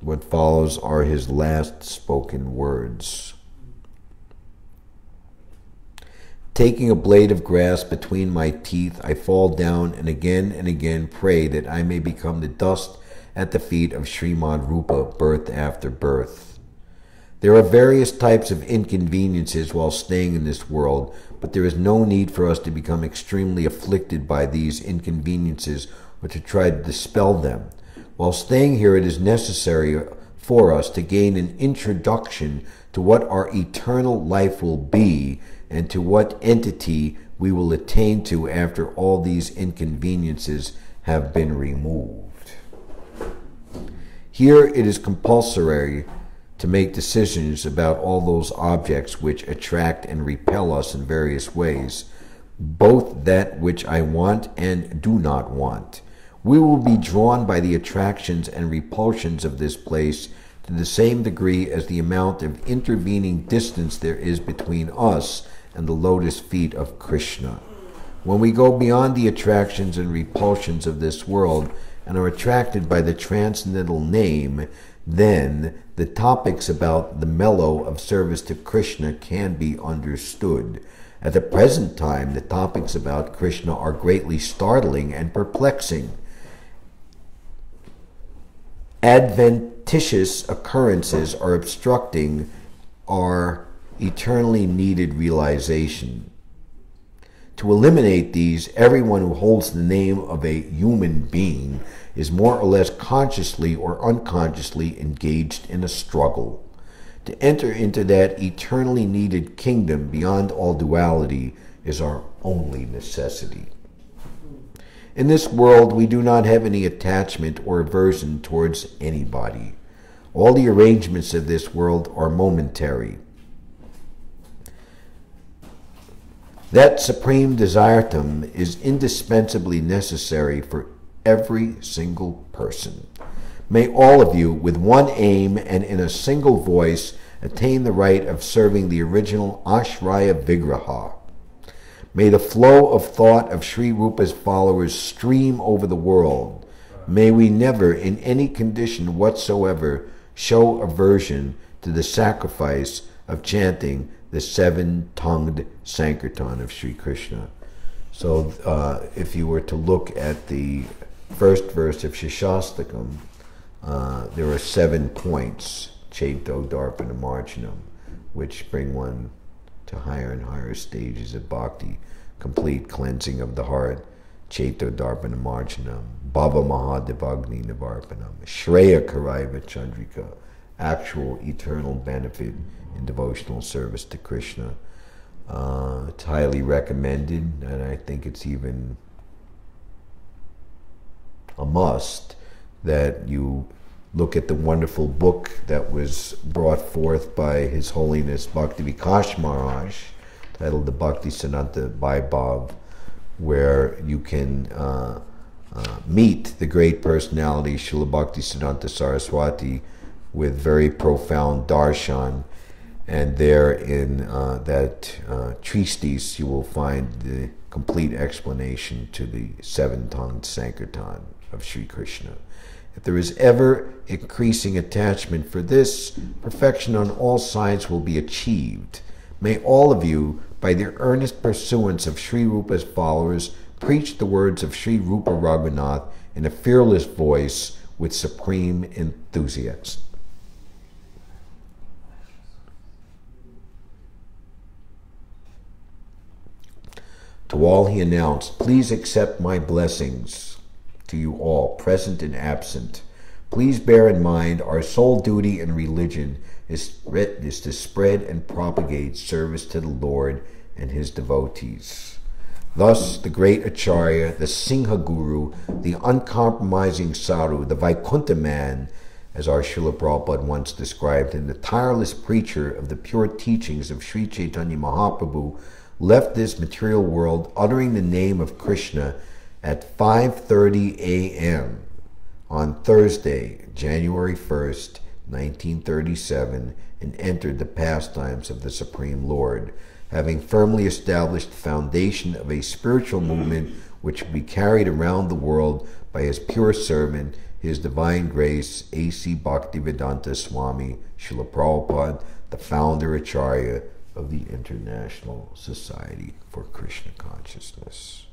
what follows are his last spoken words. Taking a blade of grass between my teeth, I fall down and again pray that I may become the dust at the feet of Srimad Rupa, birth after birth. There are various types of inconveniences while staying in this world, but there is no need for us to become extremely afflicted by these inconveniences or to try to dispel them. While staying here, it is necessary for us to gain an introduction to what our eternal life will be and to what entity we will attain to after all these inconveniences have been removed. Here it is compulsory to make decisions about all those objects which attract and repel us in various ways, both that which I want and do not want. We will be drawn by the attractions and repulsions of this place to the same degree as the amount of intervening distance there is between us and the lotus feet of Krishna. When we go beyond the attractions and repulsions of this world and are attracted by the transcendental name, then the topics about the mellow of service to Krishna can be understood. At the present time, the topics about Krishna are greatly startling and perplexing. Adventitious occurrences are obstructing our eternally needed realization. To eliminate these, everyone who holds the name of a human being is more or less consciously or unconsciously engaged in a struggle. To enter into that eternally needed kingdom beyond all duality is our only necessity. In this world, we do not have any attachment or aversion towards anybody. All the arrangements of this world are momentary. That supreme desiratum is indispensably necessary for every single person. May all of you, with one aim and in a single voice, attain the right of serving the original Ashraya Vigraha. May the flow of thought of Sri Rupa's followers stream over the world. May we never, in any condition whatsoever, show aversion to the sacrifice of chanting the seven-tongued Sankirtan of Sri Krishna. So if you were to look at the first verse of Shishastakam, there are 7 points. Chaito Darpana Marchanam, which bring one to higher and higher stages of bhakti, complete cleansing of the heart, Chaito Darpana Marchanam, Baba Mahadevagni Nivarpanam, Shreya Karaiva Chandrika, actual eternal benefit in devotional service to Krishna. It's highly recommended, and I think it's even a must that you look at the wonderful book that was brought forth by His Holiness Bhakti Vikash Maharaj, titled the Bhaktisiddhanta Vaibhav, where you can meet the great personality Srila Bhaktisiddhanta Saraswati with very profound darshan. And there in that treatise you will find the complete explanation to the seven-tongued Sankirtan of Sri Krishna. If there is ever increasing attachment for this, perfection on all sides will be achieved. May all of you, by the earnest pursuance of Sri Rupa's followers, preach the words of Sri Rupa Raghunath in a fearless voice with supreme enthusiasm. To all he announced, please accept my blessings to you all, present and absent. Please bear in mind our sole duty in religion is to spread and propagate service to the Lord and his devotees. Thus, the great Acharya, the Singha Guru, the uncompromising Sadhu, the Vaikuntha man, as our Srila Prabhupada once described him, the tireless preacher of the pure teachings of Sri Chaitanya Mahaprabhu, left this material world uttering the name of Krishna at 5:30 a.m. on Thursday, January 1st, 1937, and entered the pastimes of the Supreme Lord, having firmly established the foundation of a spiritual movement which will be carried around the world by his pure servant, His Divine Grace, A.C. Bhaktivedanta Swami Srila Prabhupada, the founder Acharya of the International Society for Krishna Consciousness.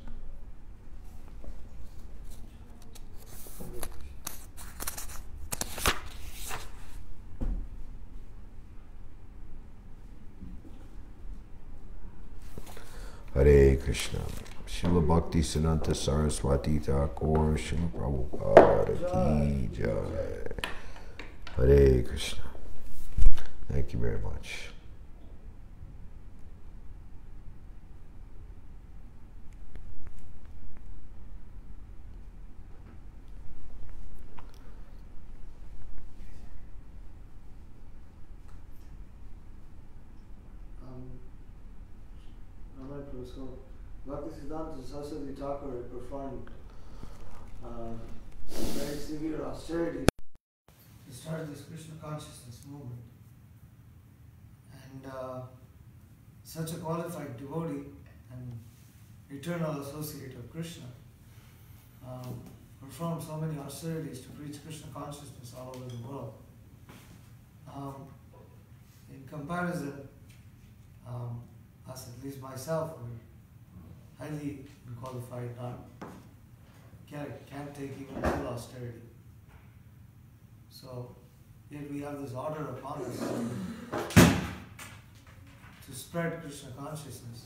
Hare Krishna. Srila Bhaktisiddhanta Saraswati Thakur Srila Prabhupada Ki Jai. Hare Krishna. Thank you very much. So, Bhaktisiddhanta Saraswati Thakur had performed very severe austerities to start this Krishna consciousness movement. And such a qualified devotee and eternal associate of Krishna performed so many austerities to preach Krishna consciousness all over the world. In comparison, us, at least myself, we're highly unqualified, can't take even full austerity. So, yet we have this order upon us to spread Krishna consciousness.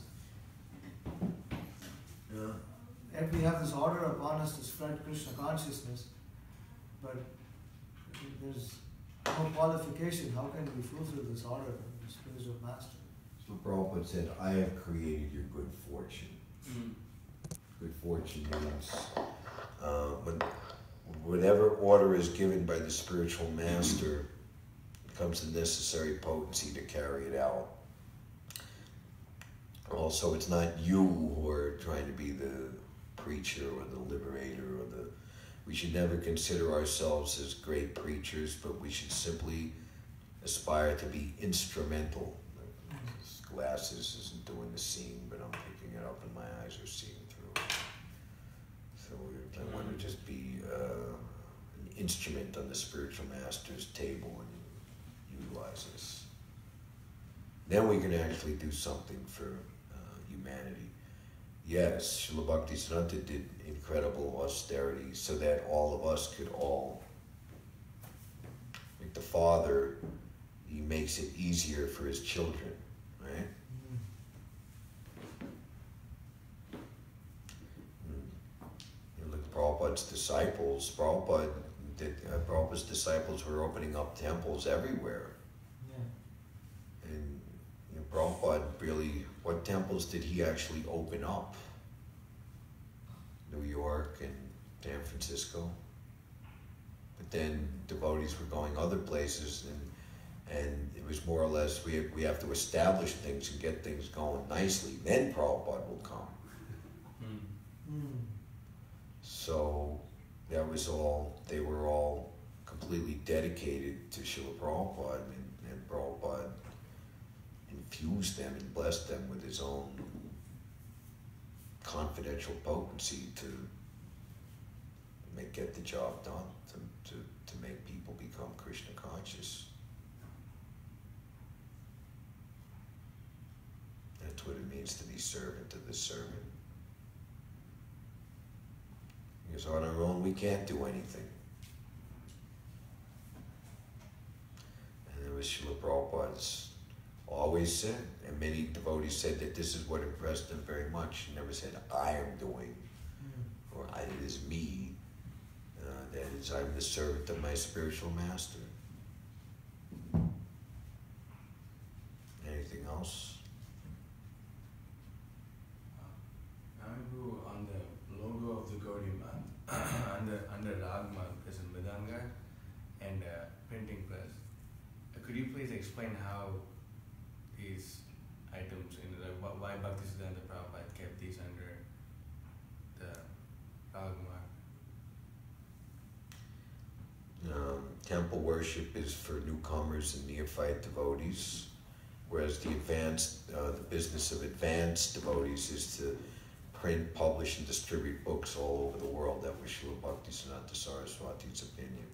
Yet we have this order upon us to spread Krishna consciousness, but there's no qualification. How can we fulfill this order of the spiritual master? So Prabhupada said, I have created your good fortune. Good fortune means whatever order is given by the spiritual master becomes the necessary potency to carry it out. Also, it's not you who are trying to be the preacher or the liberator or the... We should never consider ourselves as great preachers, but we should simply aspire to be instrumental. Glasses isn't doing the seeing, but I'm picking it up and my eyes are seeing through. So I want to just be an instrument on the spiritual master's table and utilize this. Then we can actually do something for humanity. Yes, Srila Bhaktisiddhanta did incredible austerity so that all of us could all, like the father he makes it easier for his children, right? You look at Prabhupada's disciples. Prabhupada's disciples were opening up temples everywhere. Yeah. And Prabhupada really, what temples did he actually open up? New York and San Francisco. But then devotees were going other places, and it was more or less, we have to establish things and get things going nicely, then Prabhupada will come. So that was all, they were all completely dedicated to Srila Prabhupada, and Prabhupada infused them and blessed them with his own confidential potency to get the job done, to make people become Krishna conscious. That's what it means to be servant to the servant. Because on our own we can't do anything. And it was Srila Prabhupada's always said, and many devotees said that this is what impressed them very much. He never said, I am doing, or it is me. That is, I'm the servant of my spiritual master. Anything else? Namaku, on the logo of the Gaudiya Math, under Ragma, there's a Mridanga and a printing press. Could you please explain how these items, why Bhaktisiddhanta Prabhupada kept these under the Ragma? Temple worship is for newcomers and neophyte devotees, whereas the business of advanced devotees is to print, publish, and distribute books all over the world. That was Srila Bhaktisiddhanta Saraswati's opinion.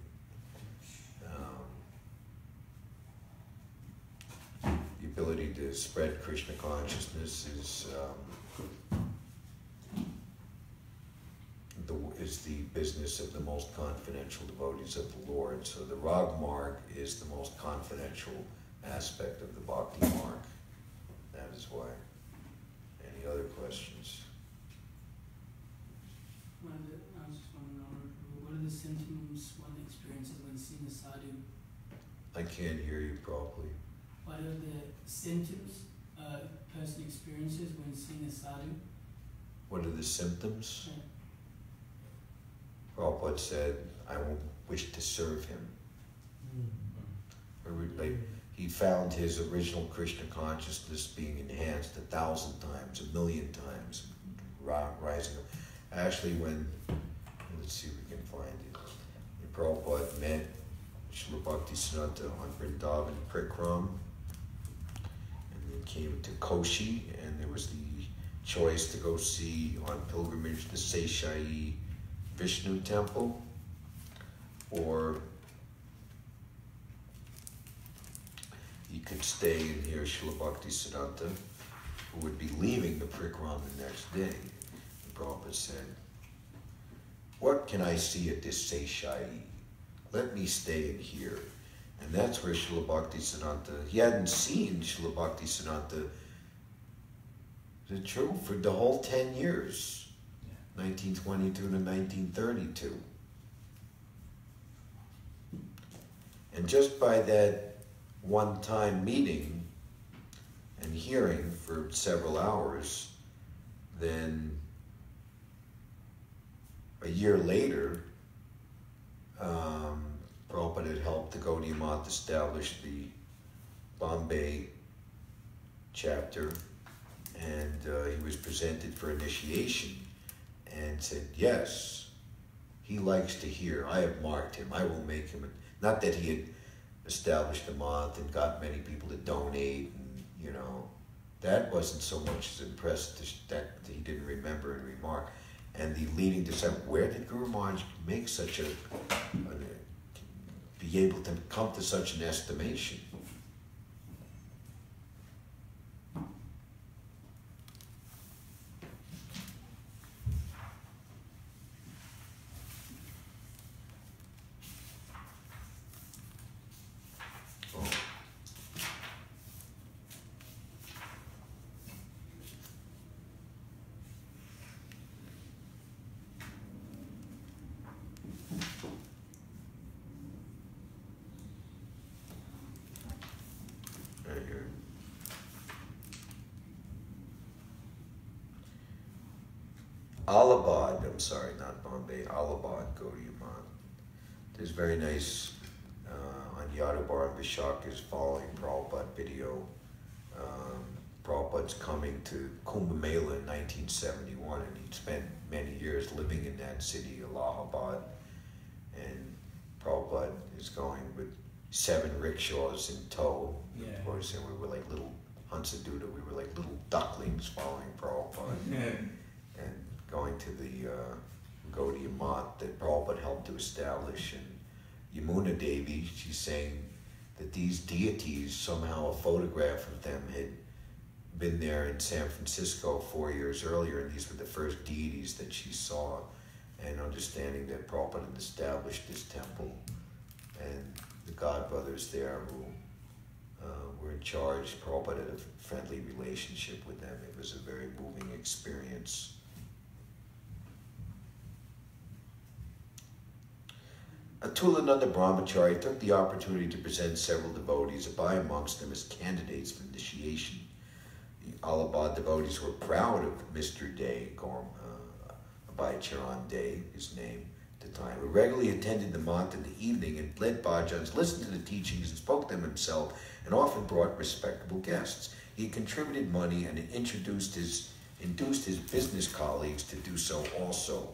The ability to spread Krishna consciousness is the business of the most confidential devotees of the Lord. So the Rag Marg is the most confidential aspect of the Bhakti Marg. That is why. Any other questions? I was just want to know, what are the symptoms one experiences when seeing a sadhu? I can't hear you properly. What are the symptoms a person experiences when seeing a sadhu? What are the symptoms? Yeah. Prabhupada said, I won't wish to serve him. He found his original Krishna consciousness being enhanced 1,000 times, 1,000,000 times, rising up. Actually, let's see if we can find it. When Prabhupada met Srila Bhaktisiddhanta on Vrindavan Prikram, and then came to Koshi, and there was the choice to go see on pilgrimage the Seshai Vishnu temple, or he could stay and hear Srila Bhaktisiddhanta, who would be leaving the Prikram the next day. And Prabhupada said, what can I see at this Seshai? Let me stay and hear. And that's where Srila Bhaktisiddhanta, he hadn't seen Srila Bhaktisiddhanta, is it true? For the whole 10 years. 1922 to 1932. And just by that one-time meeting and hearing for several hours, then a year later, Prabhupada had helped the Gaudiya Math establish the Bombay chapter, and he was presented for initiation and said, yes, he likes to hear. I have marked him. I will make him. Not that he had established a month and got many people to donate, and that wasn't so much as impressed that he didn't remember and remark. And the leading disciple, where did Guru Maharaj make such be able to come to such an estimation? Allahabad, I'm sorry, not Bombay, Allahabad, Gaudiya Math. There's very nice, on Yadabar and Vishaka's following Prabhupada video. Prabhupada's coming to Kumbh Mela in 1971, and he'd spent many years living in that city, Allahabad. And Prabhupada is going with 7 rickshaws in tow. Yeah. Of course, and we were like little Hansaduta, we were like little ducklings following Prabhupada. And going to the Gaudiya Math that Prabhupada helped to establish. And Yamuna Devi, she's saying that these deities, somehow a photograph of them had been there in San Francisco 4 years earlier, and these were the first deities that she saw, and understanding that Prabhupada had established this temple, and the godbrothers there who were in charge, Prabhupada had a friendly relationship with them. It was a very moving experience. Atulananda Brahmachari took the opportunity to present several devotees, Abai amongst them, as candidates for initiation. The Allahabad devotees were proud of Mr. Day, Abai Charan Day, his name at the time, who regularly attended the math in the evening and led bhajans, listened to the teachings, and spoke them himself, and often brought respectable guests. He contributed money and induced his business colleagues to do so also.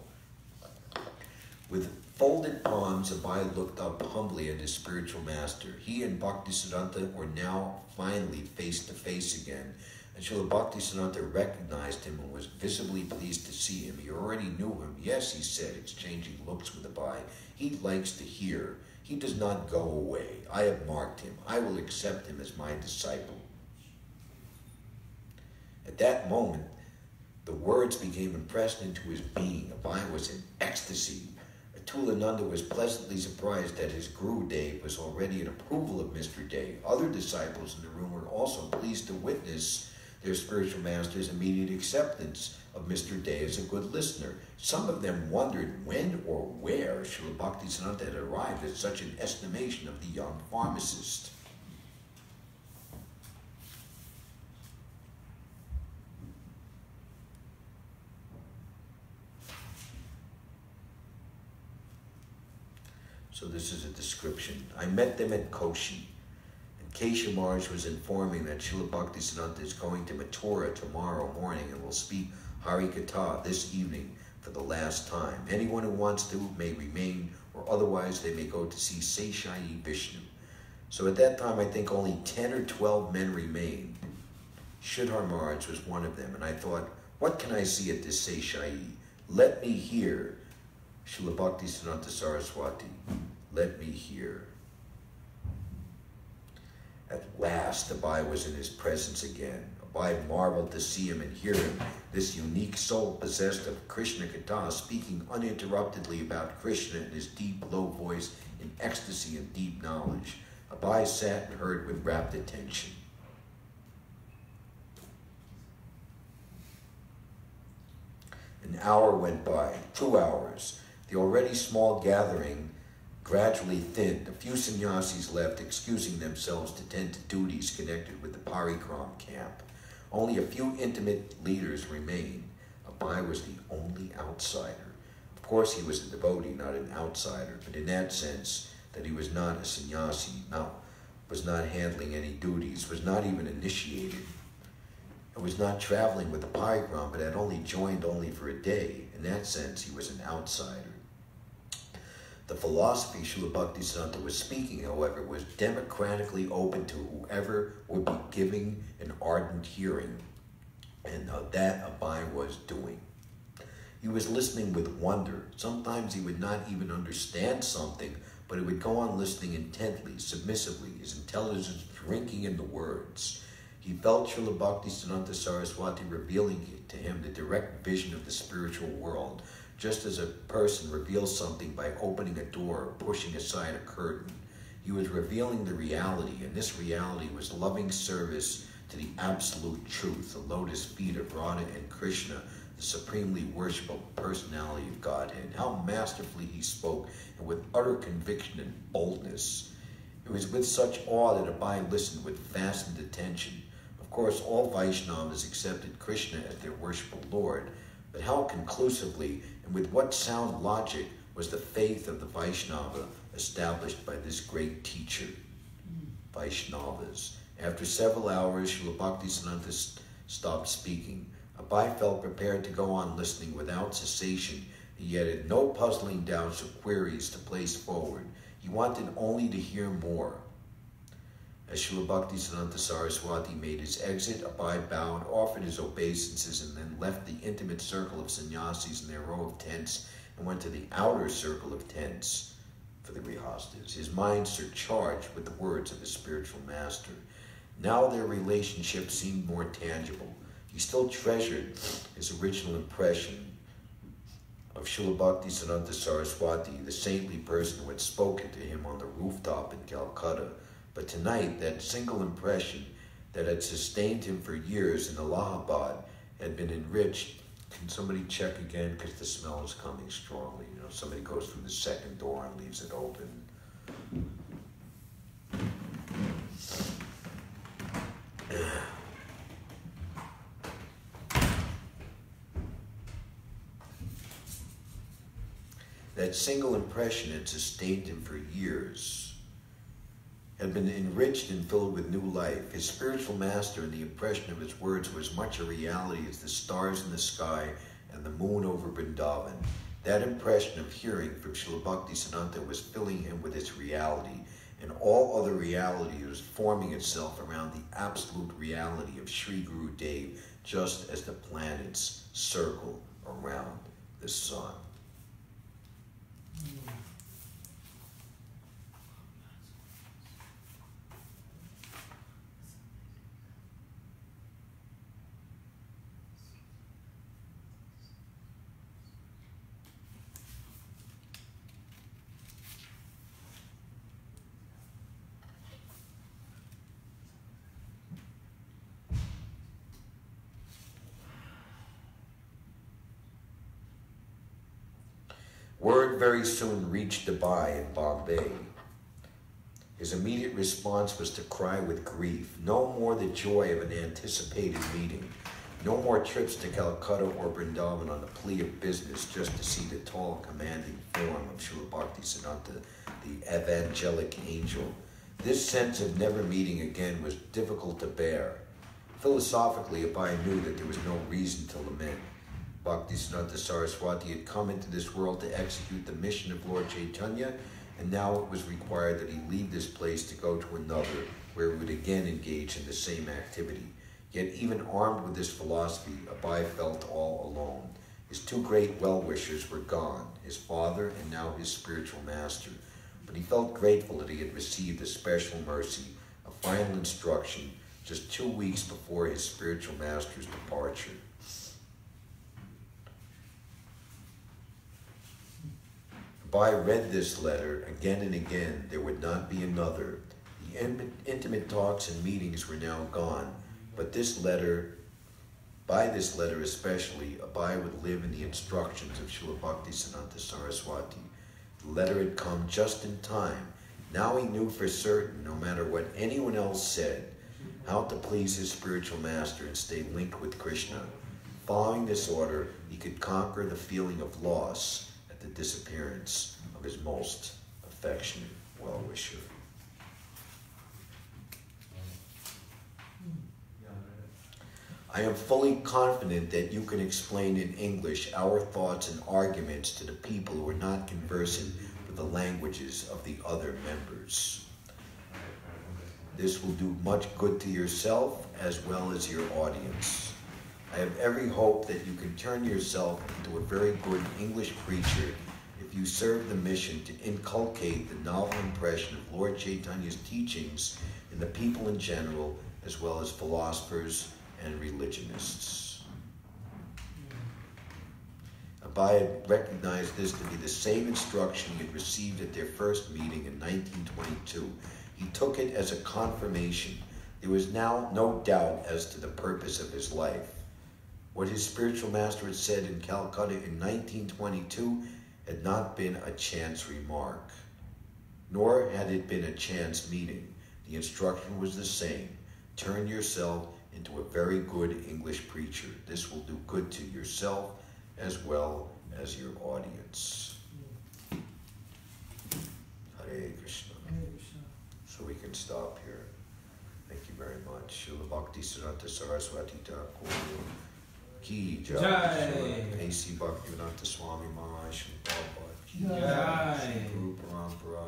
With folded palms, Abai looked up humbly at his spiritual master. He and Bhaktisiddhanta were now finally face to face again, and Srila Bhaktisiddhanta recognized him and was visibly pleased to see him. He already knew him. Yes, he said, exchanging looks with Abai. He likes to hear. He does not go away. I have marked him. I will accept him as my disciple. At that moment, the words became impressed into his being. Abai was in ecstasy. Atulananda was pleasantly surprised that his Guru Dev was already in approval of Mr. Day. Other disciples in the room were also pleased to witness their spiritual master's immediate acceptance of Mr. Day as a good listener. Some of them wondered when or where Srila Bhaktisiddhanta had arrived at such an estimation of the young pharmacist. So this is a description. I met them at Koshi, and Kesha Maharaj was informing that Srila Bhaktisiddhanta is going to Mathura tomorrow morning and will speak Hari Katha this evening for the last time. Anyone who wants to may remain, or otherwise they may go to see Seshai Vishnu. So at that time, I think only 10 or 12 men remained. Sridhar Maharaj was one of them, and I thought, what can I see at this Seshai? Let me hear Srila Bhaktisiddhanta Saraswati. Let me hear. At last, Abai was in his presence again. Abai marveled to see him and hear him, this unique soul possessed of Krishna Katha, speaking uninterruptedly about Krishna in his deep, low voice in ecstasy and deep knowledge. Abai sat and heard with rapt attention. An hour went by, 2 hours. The already small gathering gradually thinned. A few sannyasis left, excusing themselves to tend to duties connected with the Parikram camp. Only a few intimate leaders remained. Abai was the only outsider. Of course, he was a devotee, not an outsider, but in that sense that he was not a sannyasi, was not handling any duties, was not even initiated, and was not traveling with the Parikram, but had only joined for a day. In that sense, he was an outsider. The philosophy Srila Bhaktisiddhanta was speaking, however, was democratically open to whoever would be giving an ardent hearing, and that Abai was doing. He was listening with wonder. Sometimes he would not even understand something, but he would go on listening intently, submissively, his intelligence drinking in the words. He felt Srila Bhaktisiddhanta Saraswati revealing to him the direct vision of the spiritual world, just as a person reveals something by opening a door or pushing aside a curtain. He was revealing the reality, and this reality was loving service to the absolute truth, the lotus feet of Radha and Krishna, the supremely worshipable personality of Godhead. How masterfully he spoke, and with utter conviction and boldness. It was with such awe that Abai listened with fastened attention. Of course, all Vaishnavas accepted Krishna as their worshipful Lord, But how conclusively and with what sound logic was the faith of the Vaishnava established by this great teacher? Vaishnavas. After several hours, Srila Bhaktisiddhanta stopped speaking. Abai felt prepared to go on listening without cessation. He had no puzzling doubts or queries to place forward. He wanted only to hear more. As Srila Bhaktisiddhanta Saraswati made his exit, Abai bowed, offered his obeisances, and then left the intimate circle of sannyasis in their row of tents and went to the outer circle of tents for the grihastas, his mind surcharged with the words of his spiritual master. Now their relationship seemed more tangible. He still treasured his original impression of Srila Bhaktisiddhanta Saraswati, the saintly person who had spoken to him on the rooftop in Calcutta. But tonight, that single impression that had sustained him for years in Allahabad had been enriched. Can somebody check again? Because the smell is coming strongly. You know, somebody goes through the second door and leaves it open. That single impression had sustained him for years, had been enriched and filled with new life. His spiritual master and the impression of his words were as much a reality as the stars in the sky and the moon over Vrindavan. That impression of hearing from Srila Bhaktisiddhanta was filling him with its reality, and all other reality was forming itself around the absolute reality of Sri Guru Dev, just as the planets circle around the sun. Word very soon reached Dubai in Bombay. His immediate response was to cry with grief. No more the joy of an anticipated meeting. No more trips to Calcutta or Vrindavan on the plea of business just to see the tall, commanding form of Srila Bhaktisiddhanta, the evangelic angel. This sense of never meeting again was difficult to bear. Philosophically, Abai knew that there was no reason to lament. Bhaktisiddhanta Saraswati had come into this world to execute the mission of Lord Chaitanya, and now it was required that he leave this place to go to another, where he would again engage in the same activity. Yet even armed with this philosophy, Abai felt all alone. His two great well-wishers were gone, his father and now his spiritual master. But he felt grateful that he had received a special mercy, a final instruction, just 2 weeks before his spiritual master's departure. Abai read this letter again and again. There would not be another. The intimate talks and meetings were now gone, but by this letter especially, Abai would live in the instructions of Srila Bhaktisiddhanta Saraswati. The letter had come just in time. Now he knew for certain, no matter what anyone else said, how to please his spiritual master and stay linked with Krishna. Following this order, he could conquer the feeling of loss at the disappearance of his most affectionate well-wisher. I am fully confident that you can explain in English our thoughts and arguments to the people who are not conversant with the languages of the other members. This will do much good to yourself as well as your audience. I have every hope that you can turn yourself into a very good English preacher if you serve the mission to inculcate the novel impression of Lord Chaitanya's teachings in the people in general, as well as philosophers and religionists. Abai had recognized this to be the same instruction he had received at their first meeting in 1922. He took it as a confirmation. There was now no doubt as to the purpose of his life. What his spiritual master had said in Calcutta in 1922 had not been a chance remark, nor had it been a chance meeting. The instruction was the same. Turn yourself into a very good English preacher. This will do good to yourself as well as your audience. Hare Krishna. Hare Krishna. So we can stop here. Thank you very much. Srila Bhaktisiddhanta Saraswati Thakur Ki Jai. Srila A.C. Bhaktivedanta Swami Maharaj Srila Prabhupada Ki Jai. Srila Guru Parampara